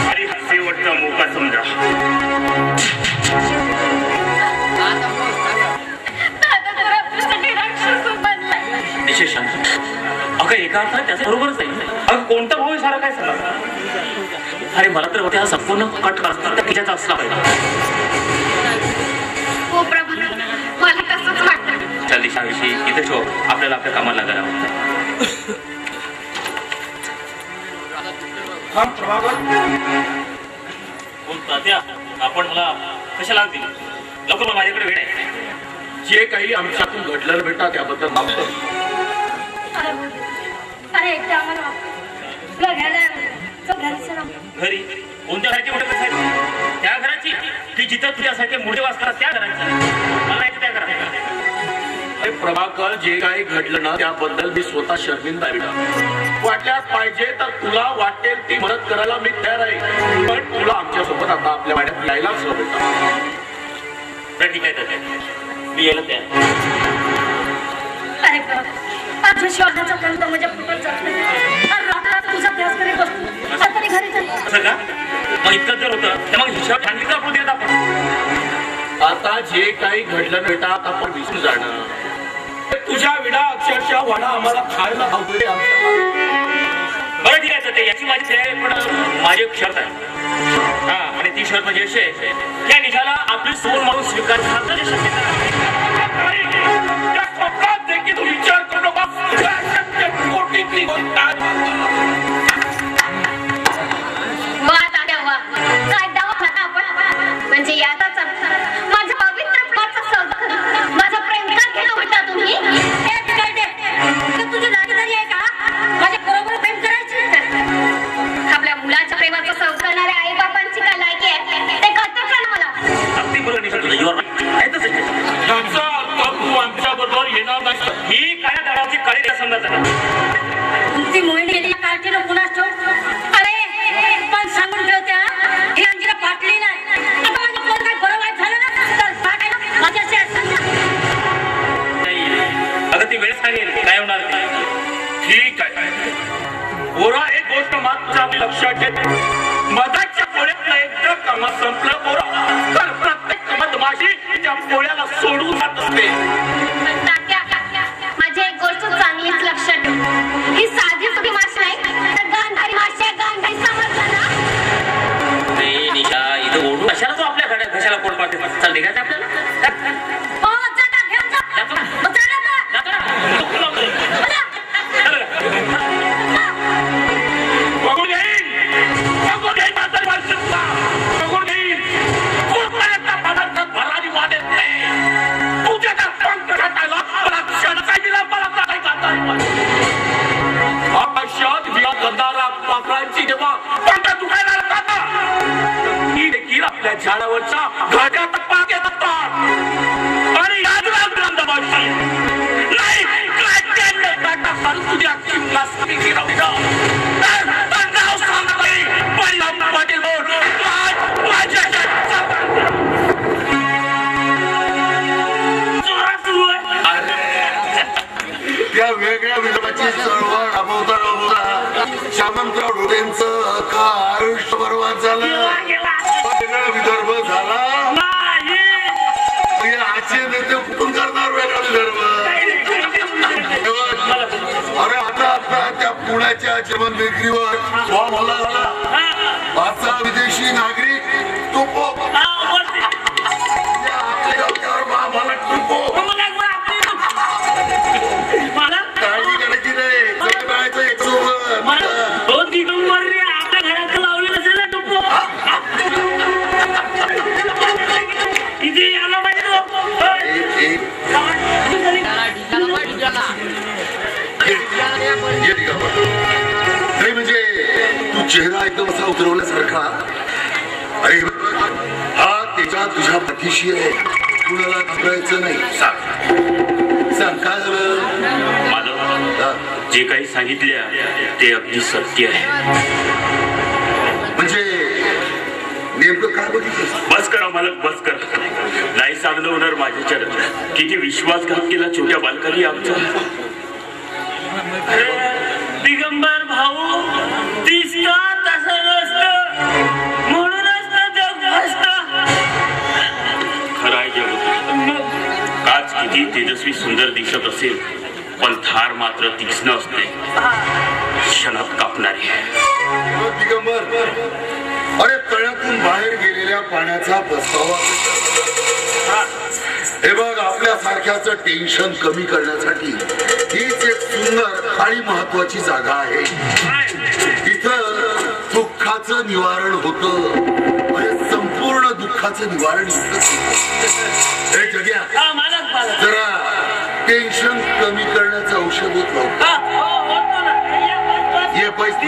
[SPEAKER 7] आणि हा शेवटचा मोका समजा.
[SPEAKER 4] अगं एका अर्थात त्याचं बरोबरच आहे. अगं कोणता भाऊ सारा काय सांगा. अरे मला तर वाटतं हा संपूर्ण कट करता खिच्याचा असला पाहिजे.
[SPEAKER 6] हो प्रभा, मला तसंच वाटतं.
[SPEAKER 4] चल दिशाविषयी इथे ठेव. आपल्याला आपल्या कामाला लागायला. आपण मला कशाला दिली. लवकर मला माझ्याकडे वेळ आहे.
[SPEAKER 2] जे काही आमच्यातून घडलं बेटा त्याबद्दल मागतो.
[SPEAKER 6] अरे एकदा आम्हाला
[SPEAKER 4] घरी कोणत्या घराची मोठे कसं त्या घराची की जिथं तुझ्यासाठी मोठे वास करा त्या घराची. मला एक त्या घराची.
[SPEAKER 2] प्रभाकर जे काही घडलं ना त्याबद्दल मी स्वतः शर्मिंदा आहे बेटा. वाटल्यास पाहिजे तर तुला वाटेल ती मदत करायला मी तयार आहे. पण तुला आमच्यासोबत आता आपल्या वाड्यात यायलाच हवं बेटा.
[SPEAKER 4] ठीक आहे मी यायला तयार.
[SPEAKER 6] अरे माझ्या शोधाचा पर्यंत माझ्या फुटत जात नाही. रात्र तुझा अभ्यास करीत बसतो. तरी घरी
[SPEAKER 4] असं का. मग इतकं जर होतं तर मग हिशोब सांगितलं आपण देत आपण.
[SPEAKER 2] आता जे काही घडलं बेटा आता आपण विसरून जाणं. तुझ्या विडा अक्षरशः वाडा आम्हाला खायला आवडले.
[SPEAKER 4] बरं ठीक आहे ते याची माझी तयारी. पण माझी एक शर्त आहे. हा आणि ती शर्त म्हणजे अशी आहे त्या निघाला आपली सोन म्हणून स्वीकार करण्याची शक्यता
[SPEAKER 2] देखील विचार करू नका. कोटीतली गोष्ट
[SPEAKER 6] काय दावा खाता आपण. म्हणजे याचाच अर्थ माझ्या पवित्र प्रेमाचा सौदा माझं प्रेम का घेतो बेटा तुम्ही. तुझी दागीदारी आहे का माझ्या बरोबर प्रेम करायची. आपल्या मुलाच्या प्रेमाचा सौदा करणाऱ्या आई बाबांची काय लायकी आहे ते कळतं का मला.
[SPEAKER 4] अगदी बरोबर
[SPEAKER 2] तू आमच्या बरोबर येणार नाही.
[SPEAKER 4] ही काय दराची कळी समजत
[SPEAKER 6] तुमची मोहिनी काळजीला पुन्हा ठेव. अरे पण सांगून ठेवत्या ही अंजिरा पाटली नाही. आता माझं पोट काय बरोबर झालं ना तर पाटायला माझ्याशी
[SPEAKER 4] अगं ती वेळ सांगेल काय होणार ते.
[SPEAKER 2] ठीक आहे. पोरा एक गोष्ट मात्र लक्षात ठेव. मधाच्या पोळ्यातलं एकदा काम संपलं पोरा तर प्रत्येक मधमाशी त्या पोळ्याला सोडून जात असते.
[SPEAKER 6] माझी एक गोष्ट चांगलीच लक्षात ठेव. ही साधी सुधी माशी नाही तर गांधारी माशी आहे. गांधारी समजलं ना.
[SPEAKER 4] निशा इथं ओढू कशाला तो आपल्या घड्या कशाला पोट पाडते. चल निघायचं आपल्याला.
[SPEAKER 6] हो चला घेऊन जा.
[SPEAKER 2] बघून घेईन म्हातारी माणसाला. बघून घेईन कोणत्या पदार्थात भरारी वाढत नाही. तुझ्या त्या पंख घाटायला मला क्षण काय दिला मला काय आकाशात या गंधारा पाखरांची जेव्हा पंख दुखायला लागतात ही देखील आपल्या झाडावरच्या घाट्यात पाक्यात असतात. आणि याद राग दमाशी नाही तुझ्या चिमला नाव सांगतोय परिणाम पाटील
[SPEAKER 5] त्या वेगळ्या विदर्भाची चळवळ राबवता श्यामंतराव ढोरेंचं का आयुष्य बर्बाद झालं. वेगळा विदर्भ झाला. आजचे नेते कुठून करणार वेगळा विदर्भ. अरे आता त्या पुण्याच्या जेवण बेकरीवर बॉम्ब हल्ला झाला. आजचा विदेशी नागरिक तुपो आपल्या डोक्यावर बॉम्ब हल्ला तुपो. काळजी करायची नाही. करायचं याच्यासोबत
[SPEAKER 4] 2 दिवस आपल्या घरात लावलेलं असेल ना तुपो.
[SPEAKER 5] चेहरा एकदम असा उतरवल्यासारखा. अरे हा त्याच्या तुझ्या पाठीशी आहे, कुणाला घाबरायचं नाही. सांग काय झालं?
[SPEAKER 7] मालक, जे काही सांगितले ते अगदी सत्य आहे.
[SPEAKER 5] म्हणजे नेमकं काय बघितलं?
[SPEAKER 7] बस करा मालक, बस करा. नाही साधलं होणार माझ्याच्या. किती विश्वासघात केला छोट्या बालकांनी आमचा.
[SPEAKER 4] दिगंबर भाऊ दिसता तसं नसतं, म्हणूनच ना जग असतं.
[SPEAKER 7] खरं आहे जग. काच किती तेजस्वी सुंदर दिसत असेल, पण थार मात्र तीक्ष्ण असते, क्षणात कापणारी.
[SPEAKER 5] दिगंबर, अरे तळ्यातून बाहेर गेलेल्या पाण्याचा बसवावा. हे बघ, आपल्या सारख्याचं टेन्शन कमी करण्यासाठी हीच एक सुंदर आणि महत्वाची जागा आहे. इथं दुःखाचं निवारण होतं, अरे संपूर्ण दुःखाचं निवारण होतं. हे जग्या, जरा टेन्शन कमी करण्याचं औषध होत. ये पैसे.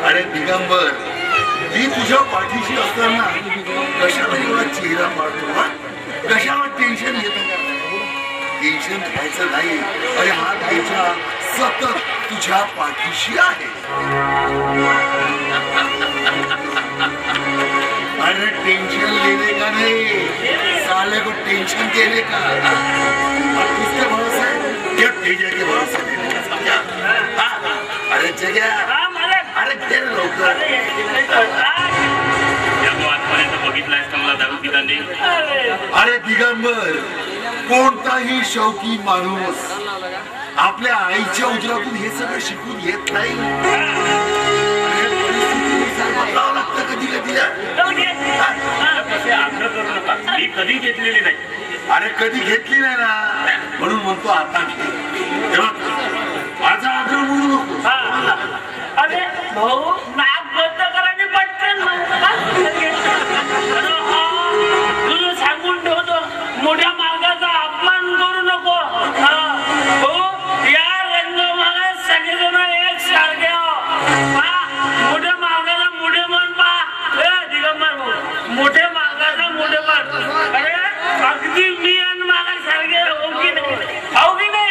[SPEAKER 5] अरे दिगंबर, मी तुझ्या पाठीशी असताना कशाला एवढा चेहरा पाडतो? कशाला टेन्शन घेतो? टेन्शन घ्यायचं नाही. अरे हा त्याच्या सतत तुझ्या पाठीशी आहे. अरे टेंशन लेने का नहीं, साले को टेंशन देने का. किसके भरोसे? क्या तेजा के भरोसे देने का. समझा? अरे जगह, अरे तेरे लोग
[SPEAKER 7] बघितलाय चांगला दारू पिताने.
[SPEAKER 5] अरे दिगंबर, कोणताही शौकी माणूस आपल्या आईच्या उदरातून हे सगळं शिकून येत नाही. बदलावं लागतं कधी कधी.
[SPEAKER 7] आग्रह करू नका, मी कधी घेतलेली नाही.
[SPEAKER 5] अरे कधी घेतली नाही ना, म्हणून म्हणतो आता घे. माझा आग्रह म्हणू नको.
[SPEAKER 4] अरे भाऊ, नाक बंद करा आणि पटकन तुला सांगून ठेवतो, मोठ्या मार्गाचा अपमान करू नको. हो, या रंगमाला सगळेजण एक सारखे. मोठ्या मार्गाला मोठे मन पा. दिगंबर भाऊ, मोठ्या मार्गाचा मोठे मन. अरे अगदी मी आणि मला सारखे हो की नाही? हो की नाही?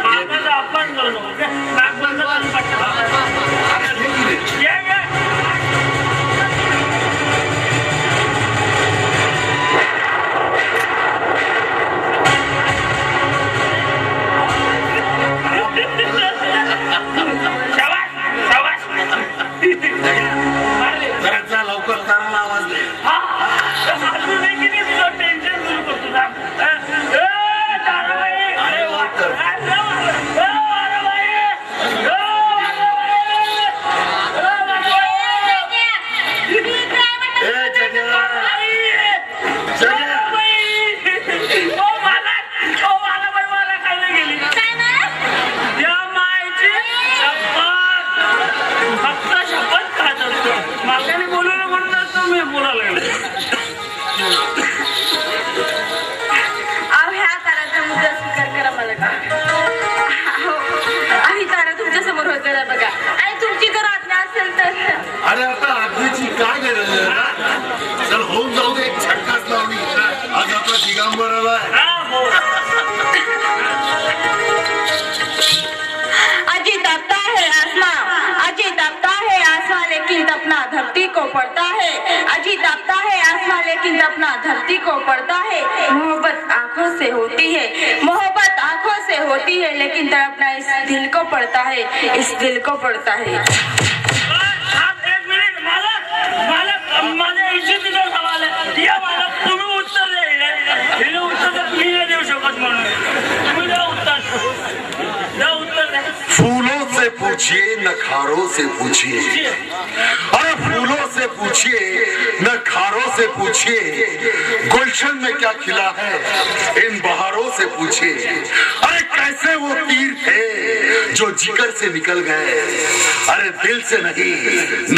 [SPEAKER 4] मार्गाचा अपमान करू नको. नाक बंद करून पटकन.
[SPEAKER 5] लवकर ताराला आवाज दे.
[SPEAKER 4] टेन्शन सुरू करतो. बघा, आणि तुमची जर आज्ञा असेल तर.
[SPEAKER 5] अरे आता आज्ञेची काय गरज आहे? चल होऊन जाऊ दे. एक छटकाच लावली. आज आपला दिगंबर आलाय.
[SPEAKER 3] अजी तपता है आसमां, अजी तपता है आसमां, लेकिन तपना धरती को पड़ता है. अजी तपता है आसमां, लेकिन तपना धरती को पड़ता है. मोहब्बत आंखों से होती है, मोहब्बत आंखों से होती है, लेकिन तड़पना इस दिल को पड़ता है, इस दिल को पड़ता है.
[SPEAKER 4] एक मिनिट, मालक माझ्या इज्जतीचा सवाल आहे. या मालक, तुम्ही उत्तर द्या. उत्तर मी नाही देऊ शकत, म्हणून तुम्ही द्या उत्तर. द्या उत्तर द्या.
[SPEAKER 5] फूलों से पूछिए, न खारों से पूछिए. अरे फूलों से पूछिए, न खारों से पूछिए. गुलशन में क्या खिला है, इन बहारों से पूछिए. अरे कैसे वो तीर थे जो जिगर से निकल गए. अरे दिल से नहीं,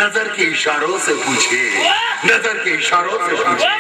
[SPEAKER 5] नजर के इशारों से पूछिए, नजर के इशारों से पूछिए.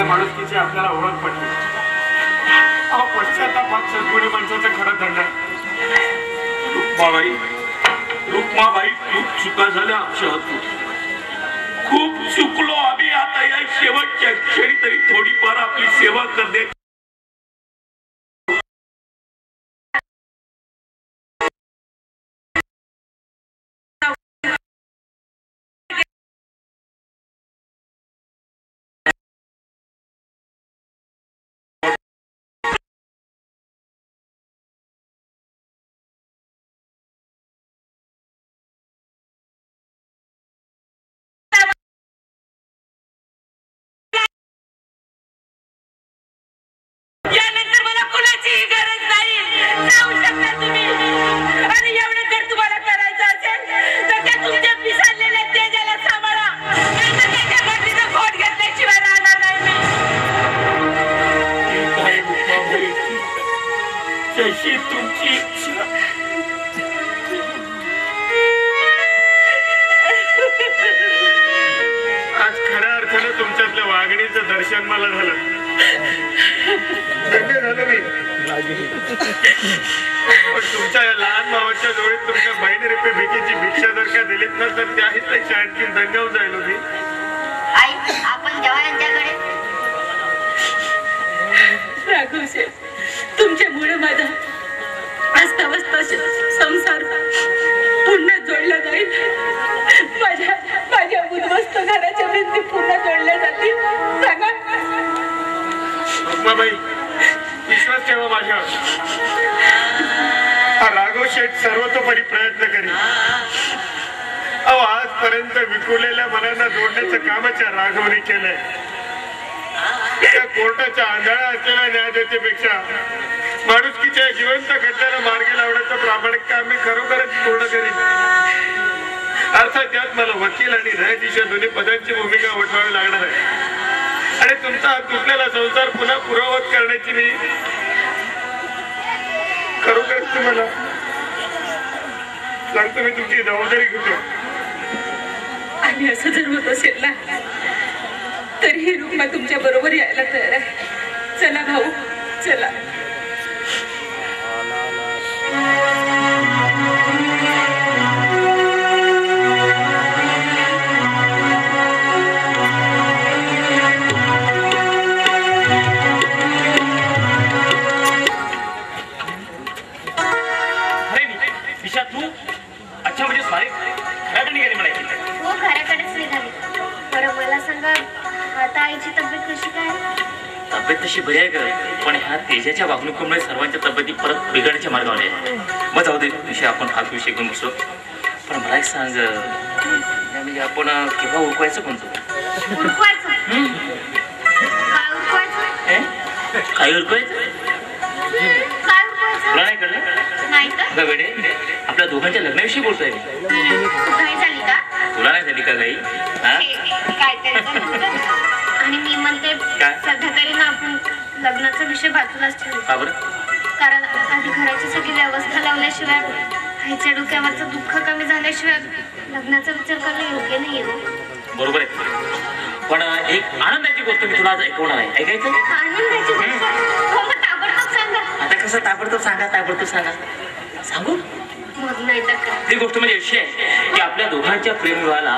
[SPEAKER 2] माणुसकीची आपल्याला ओळख पडली. अहो पश्चातापात सद्गुणी माणसाचं खरं धंदा.
[SPEAKER 7] रुक्माबाई खूप चुका झाल्या आमच्या हातून. खूप चुकलो आम्ही. आता या शेवटच्या क्षणी तरी थोडीफार आपली सेवा करणे.
[SPEAKER 3] यानंतर मला कोणाचीही गरज नाही. जाऊ शकता तुम्ही. आणि एवढं जर तुम्हाला करायचं असेल तर त्या तुमच्या पिसाळलेल्या तेजाला सांभाळा. नाहीतर त्याच्या गर्दीचं खोट घेतल्याशिवाय राहणार नाही मी.
[SPEAKER 7] जशी तुमची इच्छा.
[SPEAKER 2] आज खऱ्या अर्थानं तुमच्यातल्या वागणीचं दर्शन मला झालं. धन्य झालं मी. पण तुमच्या या लहान भावाच्या डोळ्यात तुमच्या बहीण रेपे भिकेची भिक्षा जर का दिलीत ना तर त्याही पेक्षा आणखी धन्य होऊन जाईल मी.
[SPEAKER 6] आई आपण जवानांच्याकडे
[SPEAKER 3] राघव शेठ, तुमच्यामुळे माझा अस्ताव्यस्त संसार पुन्हा जोडला जाईल. माझ्या उद्ध्वस्त घराच्या भिंती पुन्हा जोडल्या जातील. सांगा
[SPEAKER 2] रुक्माबाई, विश्वास ठेवा माझ्यावर. हा राघव शेठ सर्वतोपरी प्रयत्न करील. अहो आजपर्यंत विखुरलेल्या मनांना जोडण्याचं कामाच्या राघवने केलंय. त्या कोर्टाच्या आंधळ्या असलेल्या न्यायाधीशापेक्षा माणुसकीच्या जिवंत खड्ड्याला मार्गी लावण्याचं प्रामाणिक काम मी खरोखरच पूर्ण करीन. अर्थात त्यात मला वकील आणि न्यायाधीश दोन्ही पदांची भूमिका वठवावी लागणार आहे. आणि तुमचा हा तुटलेला संसार पुन्हा पूर्ववत करण्याची मी खरोखरच तुम्हाला सांगतो, मी तुमची जबाबदारी घेतो.
[SPEAKER 3] आणि असं जर होत असेल ना तर ही रुक्मा तुमच्या बरोबर यायला तयार आहे. चला भाऊ, चला.
[SPEAKER 4] दिशा तू अच्छा म्हणजे सारे घराकडे निघाली म्हणायची.
[SPEAKER 6] हो घराकडेच निघाली. बरं मला सांगा आता आईची तब्येत कशी काय?
[SPEAKER 4] तब्येत तशी बरी आहे करत, पण ह्या तेजाच्या वागणुकीमुळे सर्वांच्या तब्येती परत बिघडण्याच्या मार्गावर आहे. मग जाऊ दे विषय, आपण हाच विषय घेऊन बसतो. पण मला एक सांग, म्हणजे आपण केव्हा उरकवायचं कोणतं?
[SPEAKER 6] उरकवायचं? काय उरकवायचं?
[SPEAKER 4] काय उरकवायचं?
[SPEAKER 6] काय उरकवायचं?
[SPEAKER 4] तुला नाही कळलं?
[SPEAKER 6] नाही तर
[SPEAKER 4] वेडे, आपल्या दोघांच्या लग्नाविषयी बोलतोय मी.
[SPEAKER 6] घाई झाली का?
[SPEAKER 4] तुला नाही झाली का काही?
[SPEAKER 6] काहीतरी झालं. आणि मी म्हणते
[SPEAKER 4] काय?
[SPEAKER 6] सध्या तरी ना आपण लग्नाचा विषय बाजूलाच ठेवू.
[SPEAKER 4] का बरं?
[SPEAKER 6] कारण आधी घराची सगळी व्यवस्था लावल्याशिवाय, आईच्या डोक्यावरचं दुःख कमी झाल्याशिवाय लग्नाचा विचार करणं योग्य नाहीये.
[SPEAKER 4] बरोबर आहे. पण एक आनंदाची गोष्ट मी तुला आज ऐकवणार आहे. ऐकायचं?
[SPEAKER 6] आनंदाची गोष्ट? हो मग ताबडतोब सांगा.
[SPEAKER 4] आता कसं ताबडतोब सांगा? सांगू?
[SPEAKER 6] मग नाही तर काय?
[SPEAKER 4] ती गोष्ट म्हणजे अशी आहे की आपल्या दोघांच्या प्रेमविवाहाला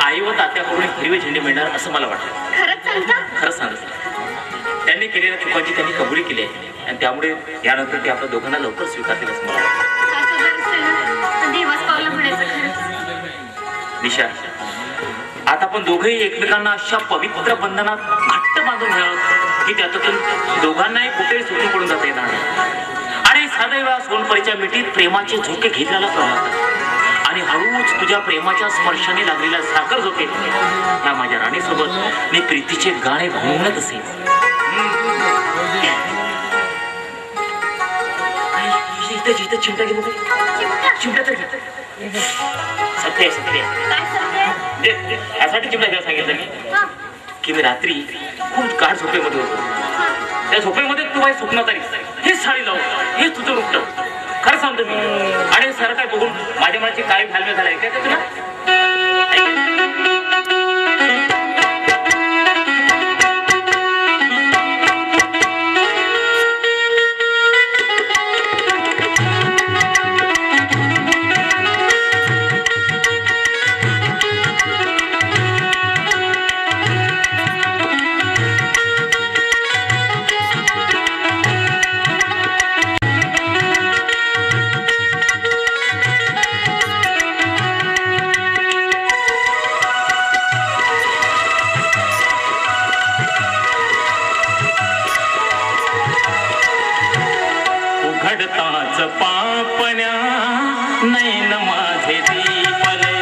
[SPEAKER 4] आई व तात्याकडून हिरवी झेंडी मिळणार असं मला वाटतं.
[SPEAKER 6] खरंच सांगता?
[SPEAKER 4] खरंच सांगत. त्यांनी केलेल्या चुकांची त्यांनी कबुली केली आहे आणि त्यामुळे यानंतर ते आपल्या दोघांना लवकर स्वीकारतील असं मला वाटतं.
[SPEAKER 6] असं जर असेल ना देवाच पावलं म्हणायचं खरंच.
[SPEAKER 4] दिशा, आता आपण दोघेही एकमेकांना अशा पवित्र बंधनात घट्ट बांधून घ्यावं की त्यातून दोघांनाही कुठेही सुटून पडून जाता येणार नाही. आणि सदैव सोनपरीच्या मिठीत प्रेमाचे झोके घेतल्याला प्रमाणात आणि हळूच तुझ्या प्रेमाच्या स्पर्शाने लागलेल्या साखर झोके या माझ्या राणीसोबत मी प्रीतीचे गाणे म्हणत असेल. इथं चिमटा घे बघ. चिमटा तर घे. सत्य यासाठी चिमटा घ्यायला सांगितलं मी की मी रात्री खूप गाढ झोपेमध्ये होतो. त्या झोपेमध्ये तू माझ्या स्वप्नात आली. हेच साडी लावून हेच तुझं रुपट खरं सांगतो मी. आणि सर काय बघून माझ्या मनाची काय घालमे झालाय काय तुला?
[SPEAKER 8] उघडताच पापण्या नैन माझे दीपले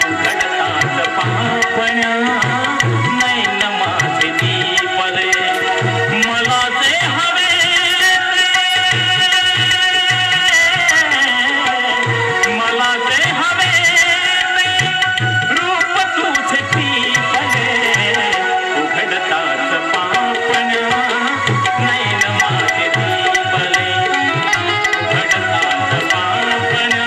[SPEAKER 8] उघडताच पापण्या नैन माझे दीपले मला जे हवे मला जे हवे रूप तुझे दीपले उघडताच पापण्या नैन माझे दीपले उघडताच पापण्या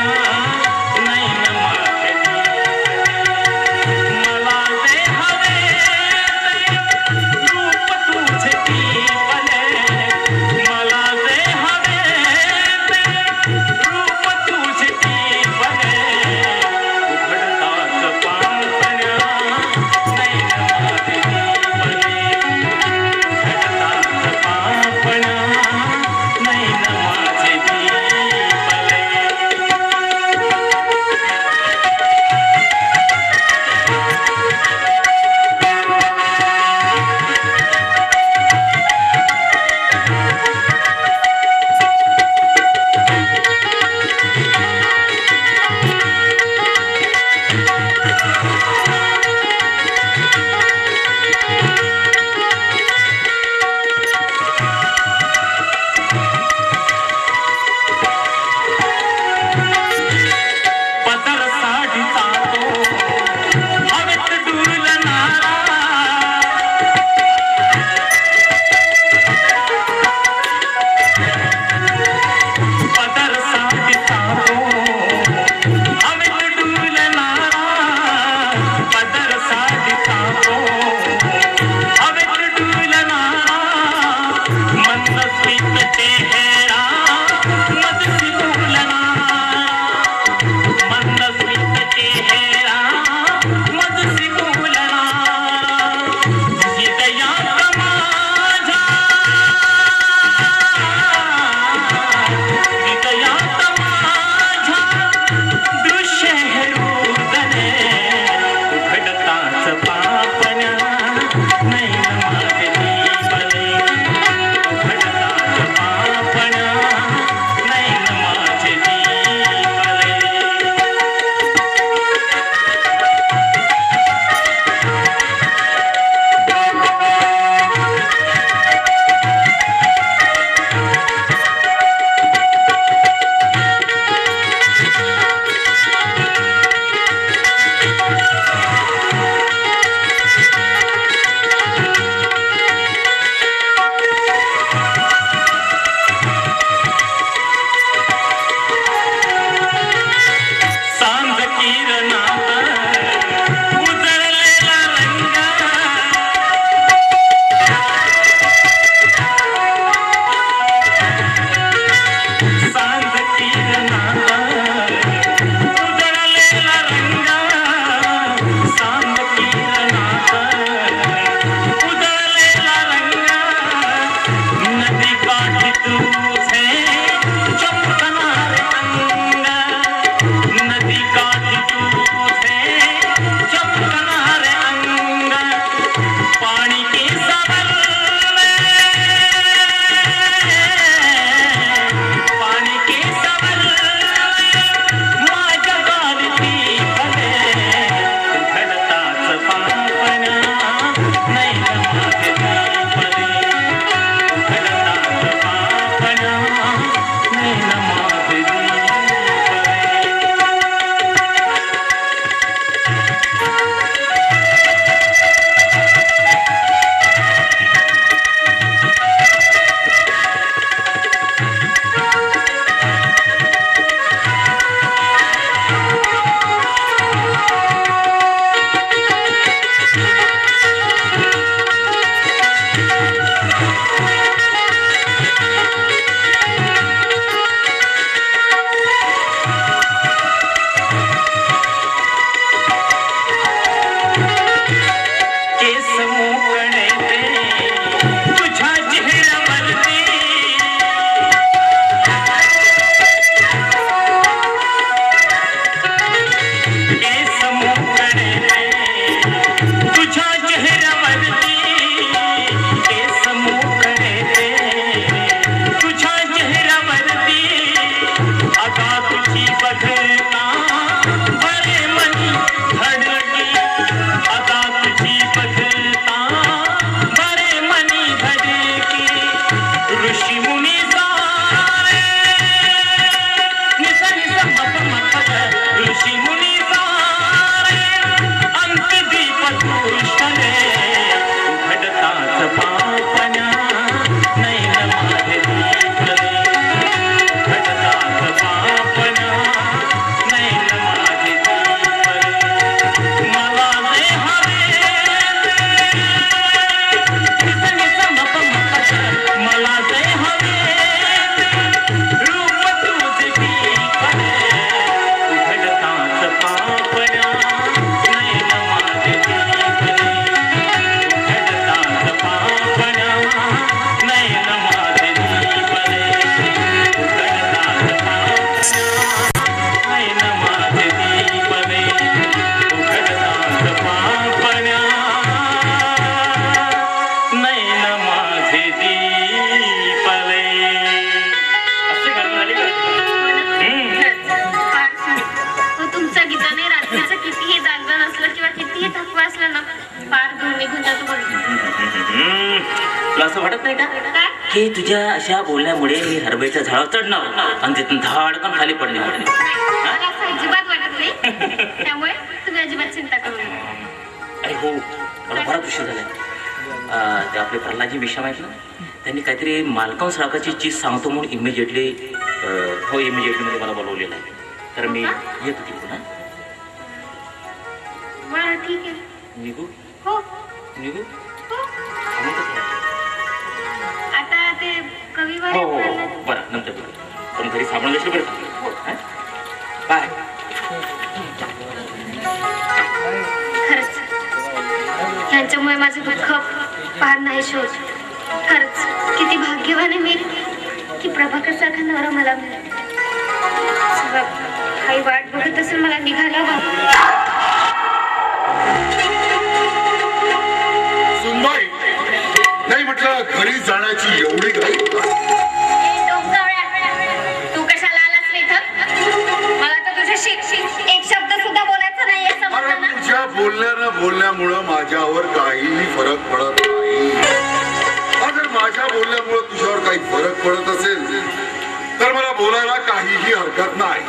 [SPEAKER 8] नैन माझे दीपले. असे गाणं झाले का?
[SPEAKER 3] तुमच्या गीताने रात्रीचं कितीही जागरण असलं किंवा कितीही थकवा असलं ना पार धुवून निघून जातो बघ.
[SPEAKER 8] तुला असं वाटत नाही का की तुझ्या अशा बोलण्यामुळे मी हरभऱ्याच्या झाडावर चढणार आणि तिथून धाडकन खाली पडणार?
[SPEAKER 3] मला असं अजिबात वाटत नाही. त्यामुळे तुम्ही अजिबात चिंता करू नका.
[SPEAKER 8] अरे हो, मला बराच उशीर झाला. ते आपले प्रल्हादजी विषम आहेत ना, त्यांनी काहीतरी मालकांस राखाची चीज सांगतो म्हणून इमिजिएटली मध्ये मला बोलवलेलं आहे. तर मी येतो तिकडून.
[SPEAKER 3] बरं ठीक आहे.
[SPEAKER 8] निघू
[SPEAKER 3] हो
[SPEAKER 8] निघू
[SPEAKER 3] हो.
[SPEAKER 8] थांबू का थोडं?
[SPEAKER 3] आता ते कविवर
[SPEAKER 8] हो बरं, नंतर बरं. पण घरी साबण घेतलं बरं का? बाय.
[SPEAKER 3] खरंच ह्यांच्यामुळे माझं दुःख पार नाही शोध. खरंच किती भाग्यवान आहे मी की प्रभाकर सारखा नवरा मला मिळाला. काही वाट बघत असेल मला निघायला हवं.
[SPEAKER 5] सुनबाई, नाही म्हटलं घरी जाण्याची एवढी घाई?
[SPEAKER 3] तू कशाला आलास रे इथं? मला तर तुझ्याशी एक शब्द सुद्धा बोलायचा नाहीये,
[SPEAKER 5] अरे
[SPEAKER 3] समजलं ना?
[SPEAKER 5] तुझ्या बोलण्यामुळं माझ्यावर काहीही फरक पडत नाही. जर माझ्या बोलण्यामुळं तुझ्यावर काही फरक पडत असेल तर मला बोलायला काहीही हरकत नाही.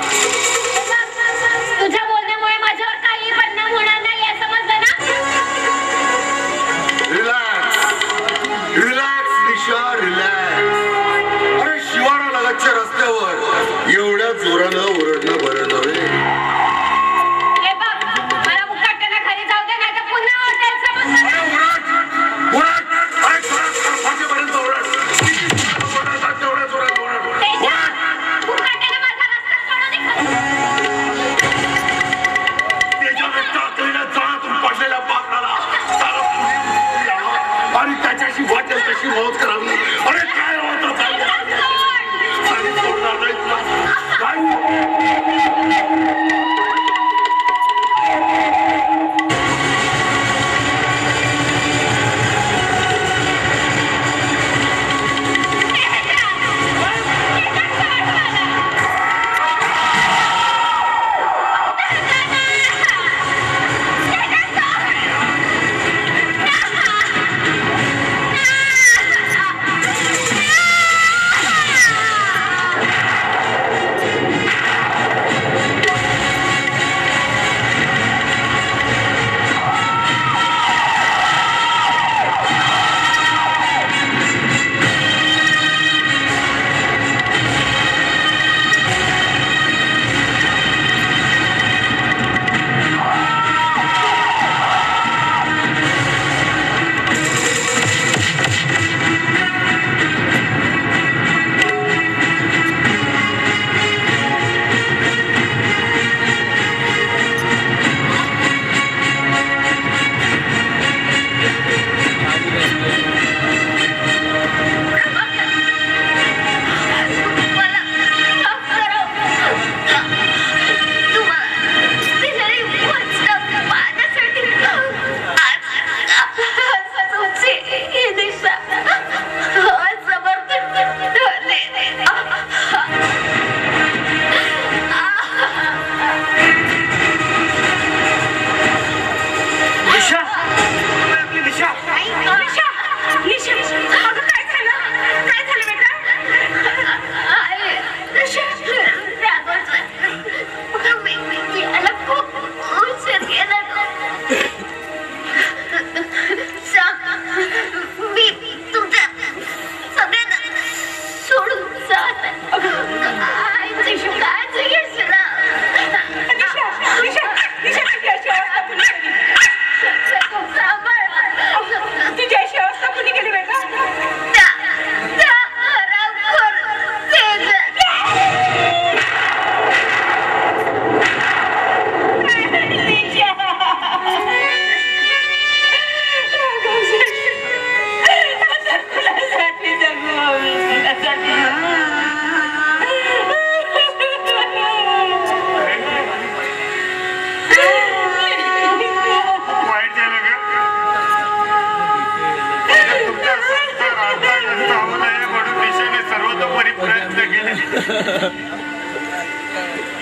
[SPEAKER 3] तुझ्या बोलण्यामुळे माझ्यावर काही परिणाम होणार नाही हे समजलं ना?
[SPEAKER 5] रिलॅक्स निशा, रिलॅक्स. अरे शिवाना लगतच्या रस्त्यावर एवढ्या जोरानं ओरडणं बरं नव्हे.
[SPEAKER 3] हे बघ, मला मुकाट्यानं घरी जाऊ दे नाही तर पुन्हा ओरडेल, समजलं ना?
[SPEAKER 5] अरे ओरड, ओरड. अरे फाटेपर्यंत ओरड. ओरडतात तेवढ्या जोरात ओरड. ओरड.
[SPEAKER 3] मुकाट्यानं माझा रस्ता सोडून दे.
[SPEAKER 5] त्याच्या टाकलेल्या जाळातून पडलेल्या पाखराला सारं पुढे यावं आणि त्याच्याशी वाटेल तशी मौत करावी. अरे काय होतं आणि सोडणार नाही तुला. काय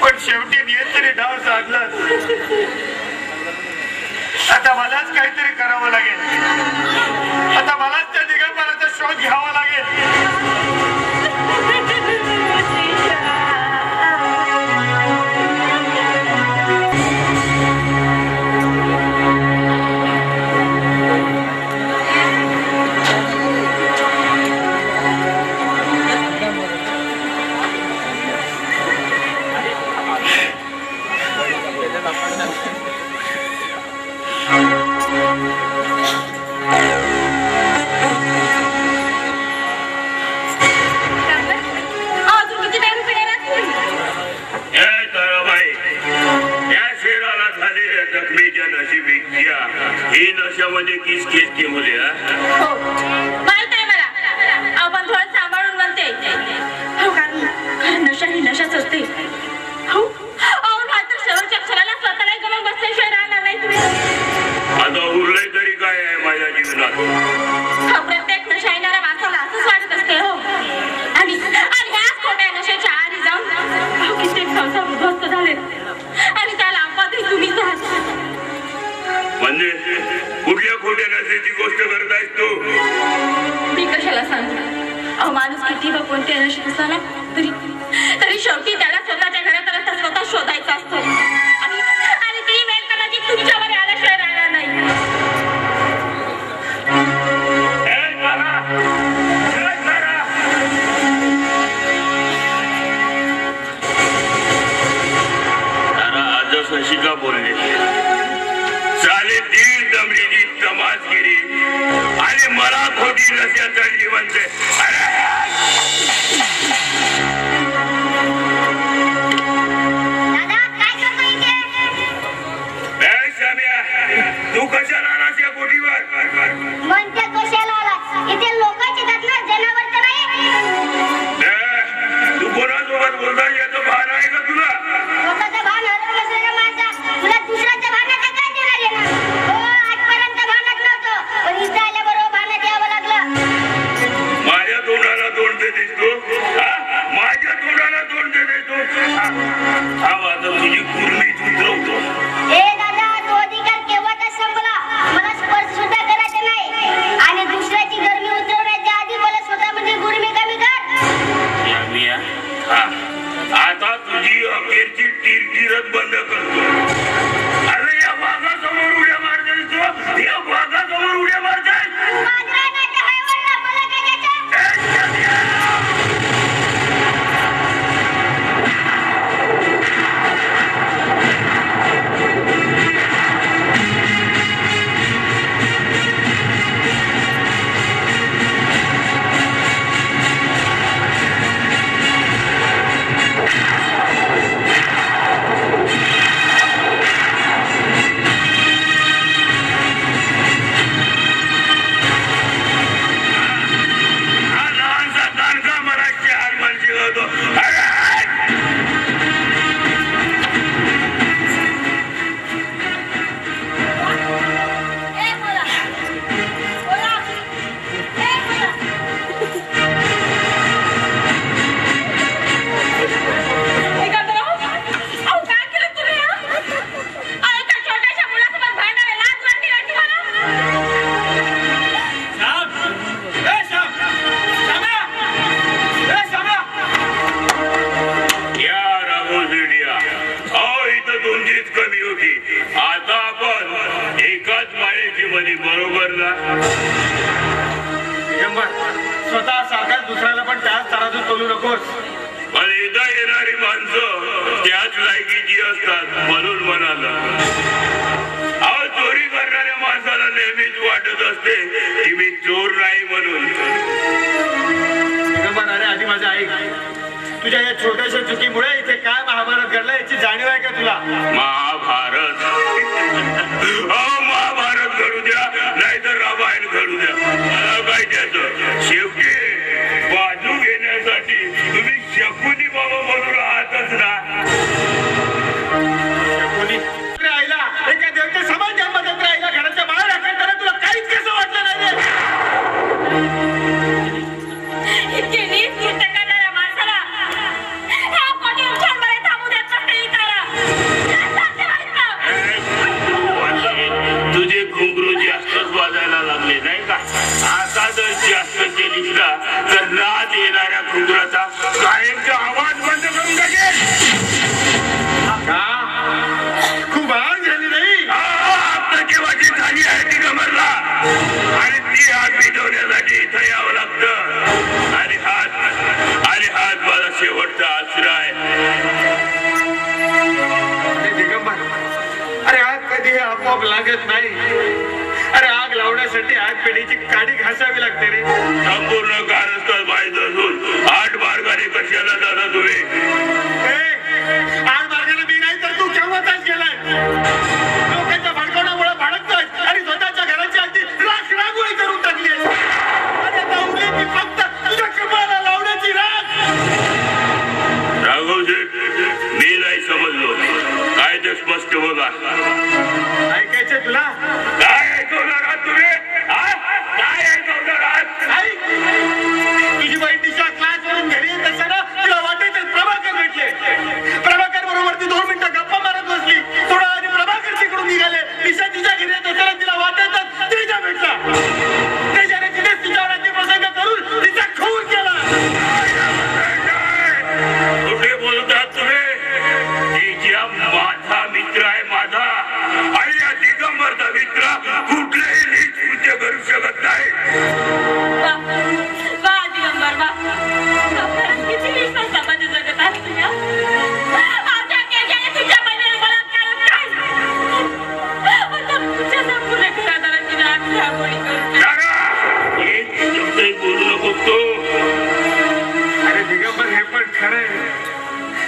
[SPEAKER 2] पण शेवटी नियंत्रित डाव साधला. आता मलाच काहीतरी करावं लागेल. आता मलाच त्या दिगंबराचा शोध घ्यावा लागेल.
[SPEAKER 7] ही नशामध्ये किस केस के मुले
[SPEAKER 3] माहित आहे मला. आपण थोडं सांभाळून म्हणते. हो कारण नशा ही नशाच असते. हो मात्र शेवटच्या क्षणाला स्वतःला गमन बसल्याशिवाय राहणार नाही तुम्ही.
[SPEAKER 7] आता उरलंय तरी काय आहे माझ्या जीवनात.
[SPEAKER 3] प्रत्येक नशा येणाऱ्या माणसाला असंच वाटत असते. हो आणि ह्याच खोट्या नशेच्या आधी जाऊन कित्येक संसार उद्ध्वस्त झाले आणि त्याला अपवादही तुम्हीच राहता.
[SPEAKER 7] म्हणजे कुठल्या खोट्या नशेची गोष्ट करत आहेस तू?
[SPEAKER 3] मी कशाला सांगू? माणूस किती व कोणत्या नशेत असाला तरी शेवटी त्याला स्वतःच्या घरात स्वतः शोधायचा असतो. आणि ती वेळ कदाचित तुमच्यावर आल्याशिवाय राहणार नाही.
[SPEAKER 7] शिका बोलले चाले दीड दमडीची तमासगिरी आणि मला खोटी नशा चढली म्हणते. तू कशाला आलास या गोटीवर?
[SPEAKER 6] म्हणते कशाला आलास? इथे लोकांचे ना जनावर तर नाही.
[SPEAKER 7] तू कोणासोबत बोलता याचं भान आहे का तुला?
[SPEAKER 6] स्वतःचं भान हरवलं असलेला माझा तुला दुसऱ्याच्या भानाचं काय देणार आहे ना? हो आजपर्यंत भानात नव्हतं पण इथं आल्याबरोबर भानात यावं लागलं.
[SPEAKER 7] माझ्या तोंडाला तोंड देतेस तू? माझ्या तोंडाला तोंड देतेस तू? हा आता तुझी कुर्मीच उतरवतो.
[SPEAKER 6] ए दादा तो अधिकार केव्हाचा संपला. मला स्पर्श सुद्धा करायचा नाही आणि दुसऱ्याची गरमी उतरवण्याच्या आधी मला स्वतः म्हणजे गुरमी कमी कर.
[SPEAKER 7] आता तुझी अखेरची टिरटिरच बंद करतो. अरे या वाघासमोर उड्या मारतेस तू? या वाघासमोर उड्या मारतेस?
[SPEAKER 2] स्वतः सारखाच दुसऱ्याला पण त्याच तराजूत तोलू नकोस.
[SPEAKER 7] पण इथं येणारी माणसं त्याच लायकीची असतात म्हणून म्हणाला. अहो चोरी करणाऱ्या माणसाला नेहमीच वाटत असते की मी चोर नाही म्हणून.
[SPEAKER 2] अरे आधी माझ्या ऐक. तुझ्या या छोट्याशा चुकीमुळे इथे काय महाभारत घडलं याची जाणीव आहे का तुला?
[SPEAKER 7] महाभारत महाभारत घडू द्या नाहीतर रामायण घडू द्या, मला काय त्याचं. शेवटी बाजू घेण्यासाठी तुम्ही शकुनी बाबा म्हणून राहतच ना.
[SPEAKER 2] शकुनी आईला एका देवच्या समान जन्म देत राहिला घराच्या बाहेर हाकलताना तुला काहीच कसं वाटलं नाही?
[SPEAKER 3] इतके नीट कृत्य करणाऱ्या माणसाला
[SPEAKER 2] पेढीची काडी घासावी लागते रे.
[SPEAKER 7] संपूर्ण कारस्थळ माहीत असून 8 मार्गाने कशाला जाता तुम्ही?
[SPEAKER 2] 8 मार्गाने मी नाही तर तू केव्हाचाच गेलाय. लोकांच्या भडकवण्यामुळे भडकतोय आणि स्वतःच्या घराची अगदी राखरांगोळी करून टाकली आहे. आणि आता उरली ती फक्त तुझ्या कृपाला लावण्याची राख.
[SPEAKER 7] राघव शेठ, मी नाही समजलो. काय ते स्पष्ट बोला.
[SPEAKER 2] ऐकायचं तुला?
[SPEAKER 7] काय ऐकवणार आहात तुम्ही? काय ऐकवणार आहात?
[SPEAKER 2] तुझी बहीण दिशा क्लास वरून घरी येत असताना तुला वाटायचं प्रभाकर भेटले. प्रभाकर बरोबर ती 2 मिनिटं गप्पा मारत बसली. थोडा आधी प्रभाकर तिकडून निघाले. दिशा तिच्या घरी येत असताना तिला वाटायचं तेजा भेटला. तेजाने तिथेच तिच्यावर अतिप्रसंग करून तिचा खून केला.
[SPEAKER 7] कुठे बोलतात तुम्ही? तेजा माझा मित्र आहे, माझा. आणि या दिगंबरचा मित्र कुठलेही नीच कृत्य करू शकत नाही.
[SPEAKER 3] वा दिगंबर वा. किती विश्वास समाज जगत आहे तुझ्या. आमच्या केजाने तुझ्या बहिणीला बलात्कार केला. आता तुझ्या संपूर्ण घरादाराची राखरांगोळी करून
[SPEAKER 7] दादा, एक शब्दही बोलू नको तू.
[SPEAKER 2] अरे दिगंबर, हे पण खरंय.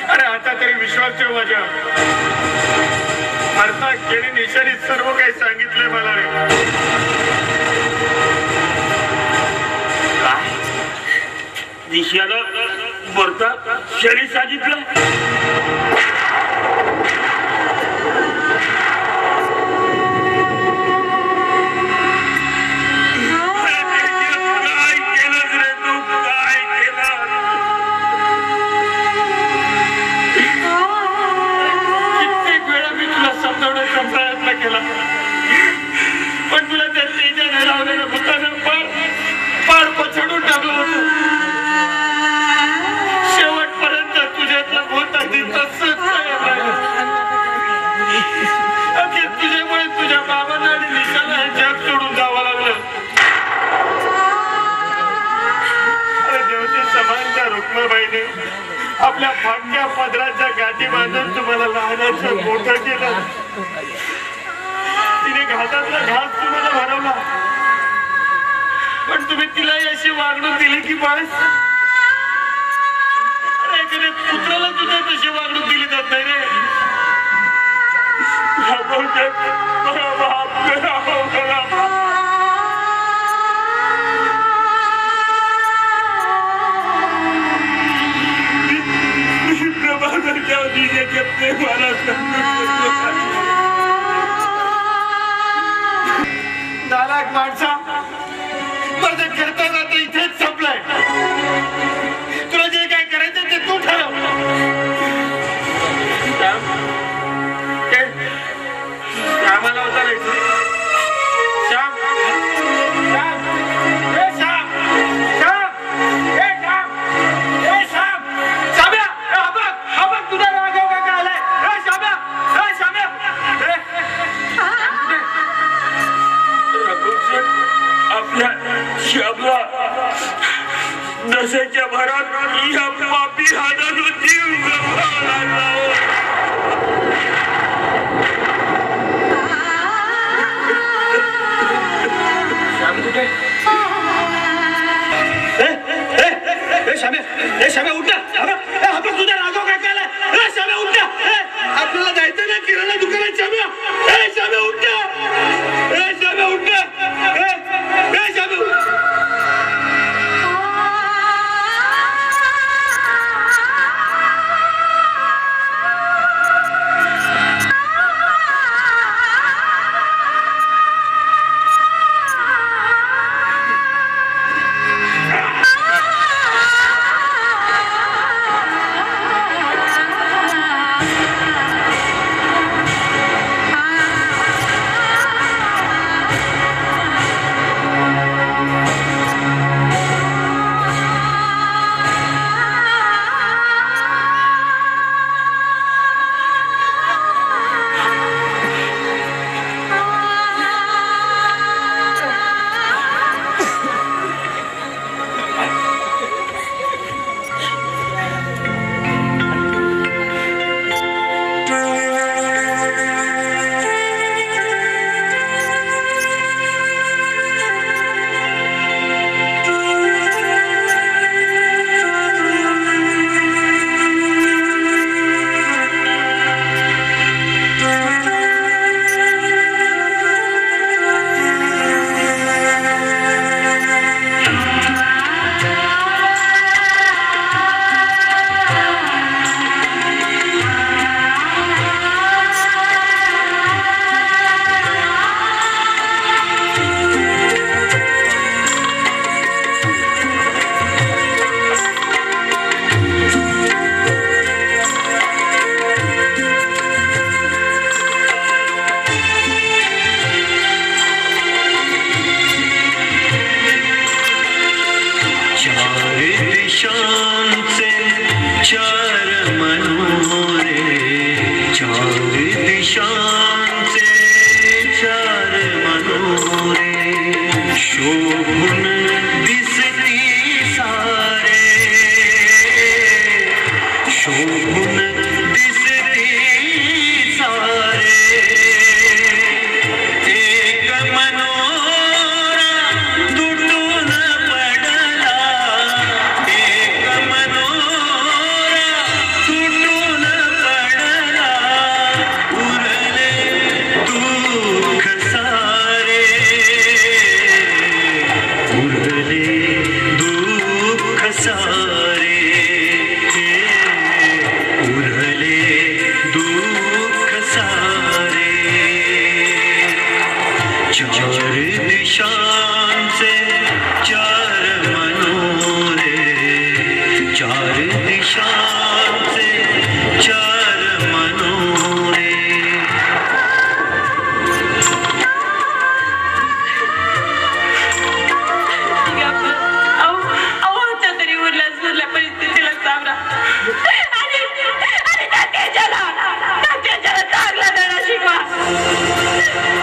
[SPEAKER 2] अरे आता तरी विश्वास ठेव माझ्या. अर्थात केली निशाणी सर्व काही सांगितलंय मला रे.
[SPEAKER 7] काय दिशाला बरता शरीर सांगितलं? काय केलंस रे तू? काय केलं?
[SPEAKER 2] कित्येक वेळा मी तुला समजवण्याचा प्रयत्न केला, पण तुला त्या तेजाने लावलेल्या भूतानं पार पछडून टाकलं होतं. शेवटपर्यंत तुझ्यातलं भूत अगदी तसंच कायम राहिलं. अगदी तुझ्यामुळे तुझ्या बाबांना आणि निशाला हे जग सोडून जावं लागलं. अरे देवते समान त्या रुक्माबाईने आपल्या फाटक्या पदराच्या गाठी बांधून तुम्हाला लहानाचं मोठं केलं. तिने घाटातला घास तुम्हाला भरवला, पण तुम्ही तिलाही अशी वागणूक दिली की बस. अरे एखाद्या पुत्राला तुझ्या तशी वागणूक दिली जात नाही रे. नालायक माणसा, माझं कर्तव्य आता इथेच संपलंय. तुला जे काय करायचं ते तू ठरव. श्यामाला होता रे. श्याम, श्याम, हे श्याम, श्याम, हे श्याम, हे श्याम, श्याम्या, हा बघ तुझा राघव काका आलाय. हे श्याम्या, हे श्याम्या,
[SPEAKER 7] आपल्या श्यामला नशेच्या भरात या पापी हातातून जीव गमवावा लागला.
[SPEAKER 2] श्याम्या उठ ना. आपण तुझ्या राघव काकाला. श्याम्या उठ ना. आपल्याला जायचं ना किराणा दुकानात. श्याम्या, श्याम्या उठ ना. श्याम्या उठ ना. श्याम्या उठ. दिशांचे चार मनोरे, चार दिशांचे चार मनोरे, शोभून दिसती सारे, शोभून दिसती सारे, एक मनोरा तुटून पडला, एक मनोरा तुटून पडला, उरले दुःख सारे, उरले दुःख सारे, उरले दुःख सारे, चार दिशांचे चार मनोरे, चार दिशांचे चार मनोरे.
[SPEAKER 3] अहोच्या तरी उरल्या सुरल्या परिस्थितीला सामना आणि त्याच्याला चांगला धडा शिकवा.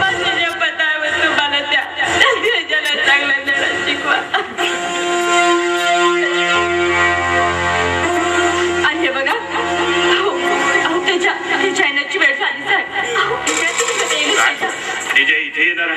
[SPEAKER 3] माझी शपथ आहे तुम्हाला त्याच्याला चांगला धडा शिकवा. आणि हे बघा त्याच्या येण्याची वेळ झालीच आहे.
[SPEAKER 7] इथे येणार आहे.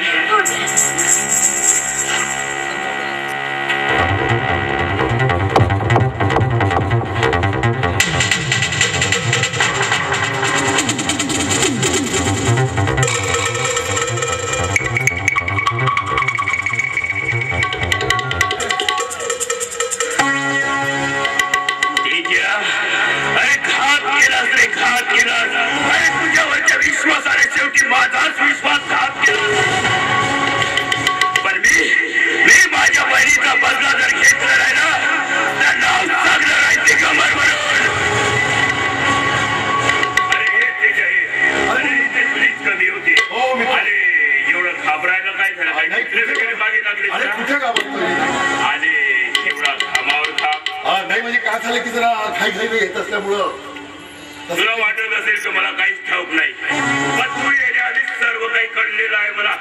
[SPEAKER 7] विश्वासाने शेवटी माझाच विश्वासघात केला. पण मी माझ्या बहिणीचा बदला जर घेतला नाही ना तर नाव चांगलं राहायचे कमर म्हणून. अरे इथे तुझीच कमी होती. अरे एवढं घाबरायला काय झालं? काय मागे लागले
[SPEAKER 5] कुठे घाबरतोय?
[SPEAKER 7] आणि एवढा घामावर घाम.
[SPEAKER 5] नाही म्हणजे काय झालं की जरा घाई घाई येत असल्यामुळं
[SPEAKER 7] तुला वाटत असेल की मला काहीच ठाऊक नाही, पण तू येण्याआधीच सर्व काही कळलेलं आहे मला.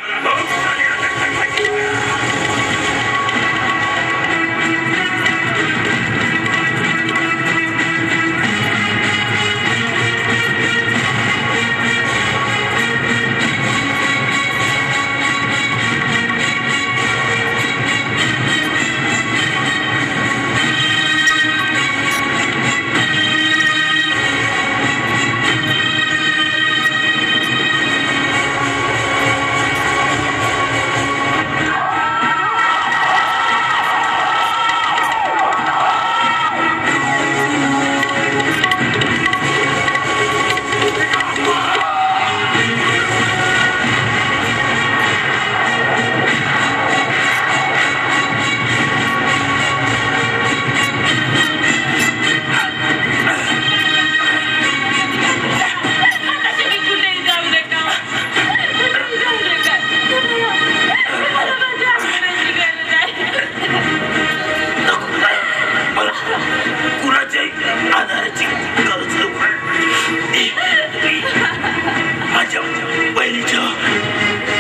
[SPEAKER 7] माझ्या बहिणीच्या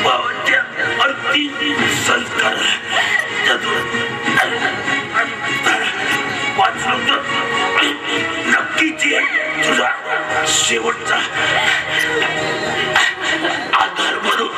[SPEAKER 7] भावाच्या अंतिम संस्कार वाचलं नक्कीच तुझा शेवटचा आधार म्हणून.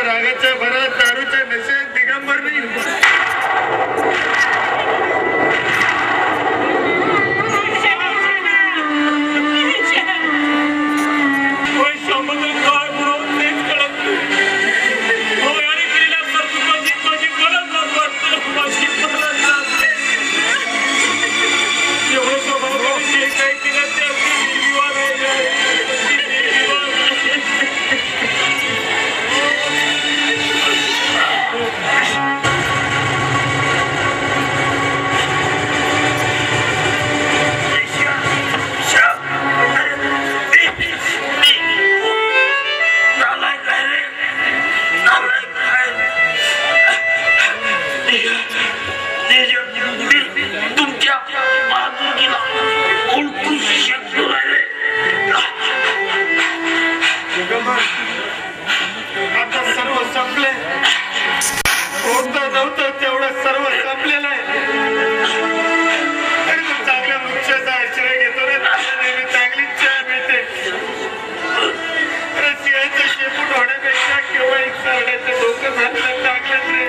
[SPEAKER 2] रागाच्या भरात दारूच्या नशेत दिगंबर नाही आता सर्व संपले होतं नव्हतं तेवढं सर्व संपलेलं आहे तरी तू चांगल्या वृक्षाचा आश्रय घेतो रे नेहमी चांगलीच चहा मिळते सिंहाचं शेपूट होण्यापेक्षा किंवा एक सारड्याचं डोकं झालेलं चांगलंच रे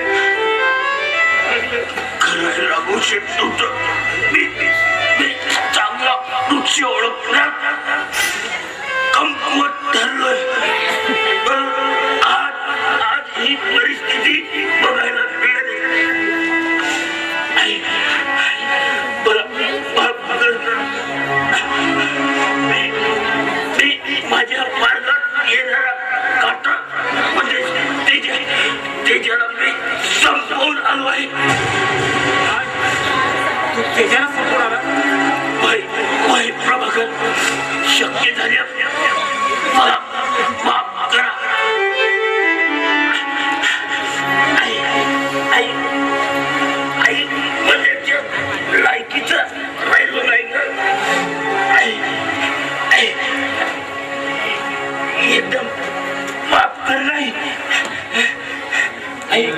[SPEAKER 7] खरंच राघव शेठ नव्हतं मी चांगला वृक्ष ओळखण्यात कमकुवत ठरलोय आज ही परिस्थिती बघायला मिळाली मी माझ्या मार्गात येणारा काटा म्हणजे तेजाला मी संपवून आलो आहे
[SPEAKER 4] तेजाला संपून आला
[SPEAKER 7] भाई प्रभाकर शक्य झाल्या मला माफ करा आई माझ्या लायकीचा राहिलो नाही एकदम माफ कर नाही आई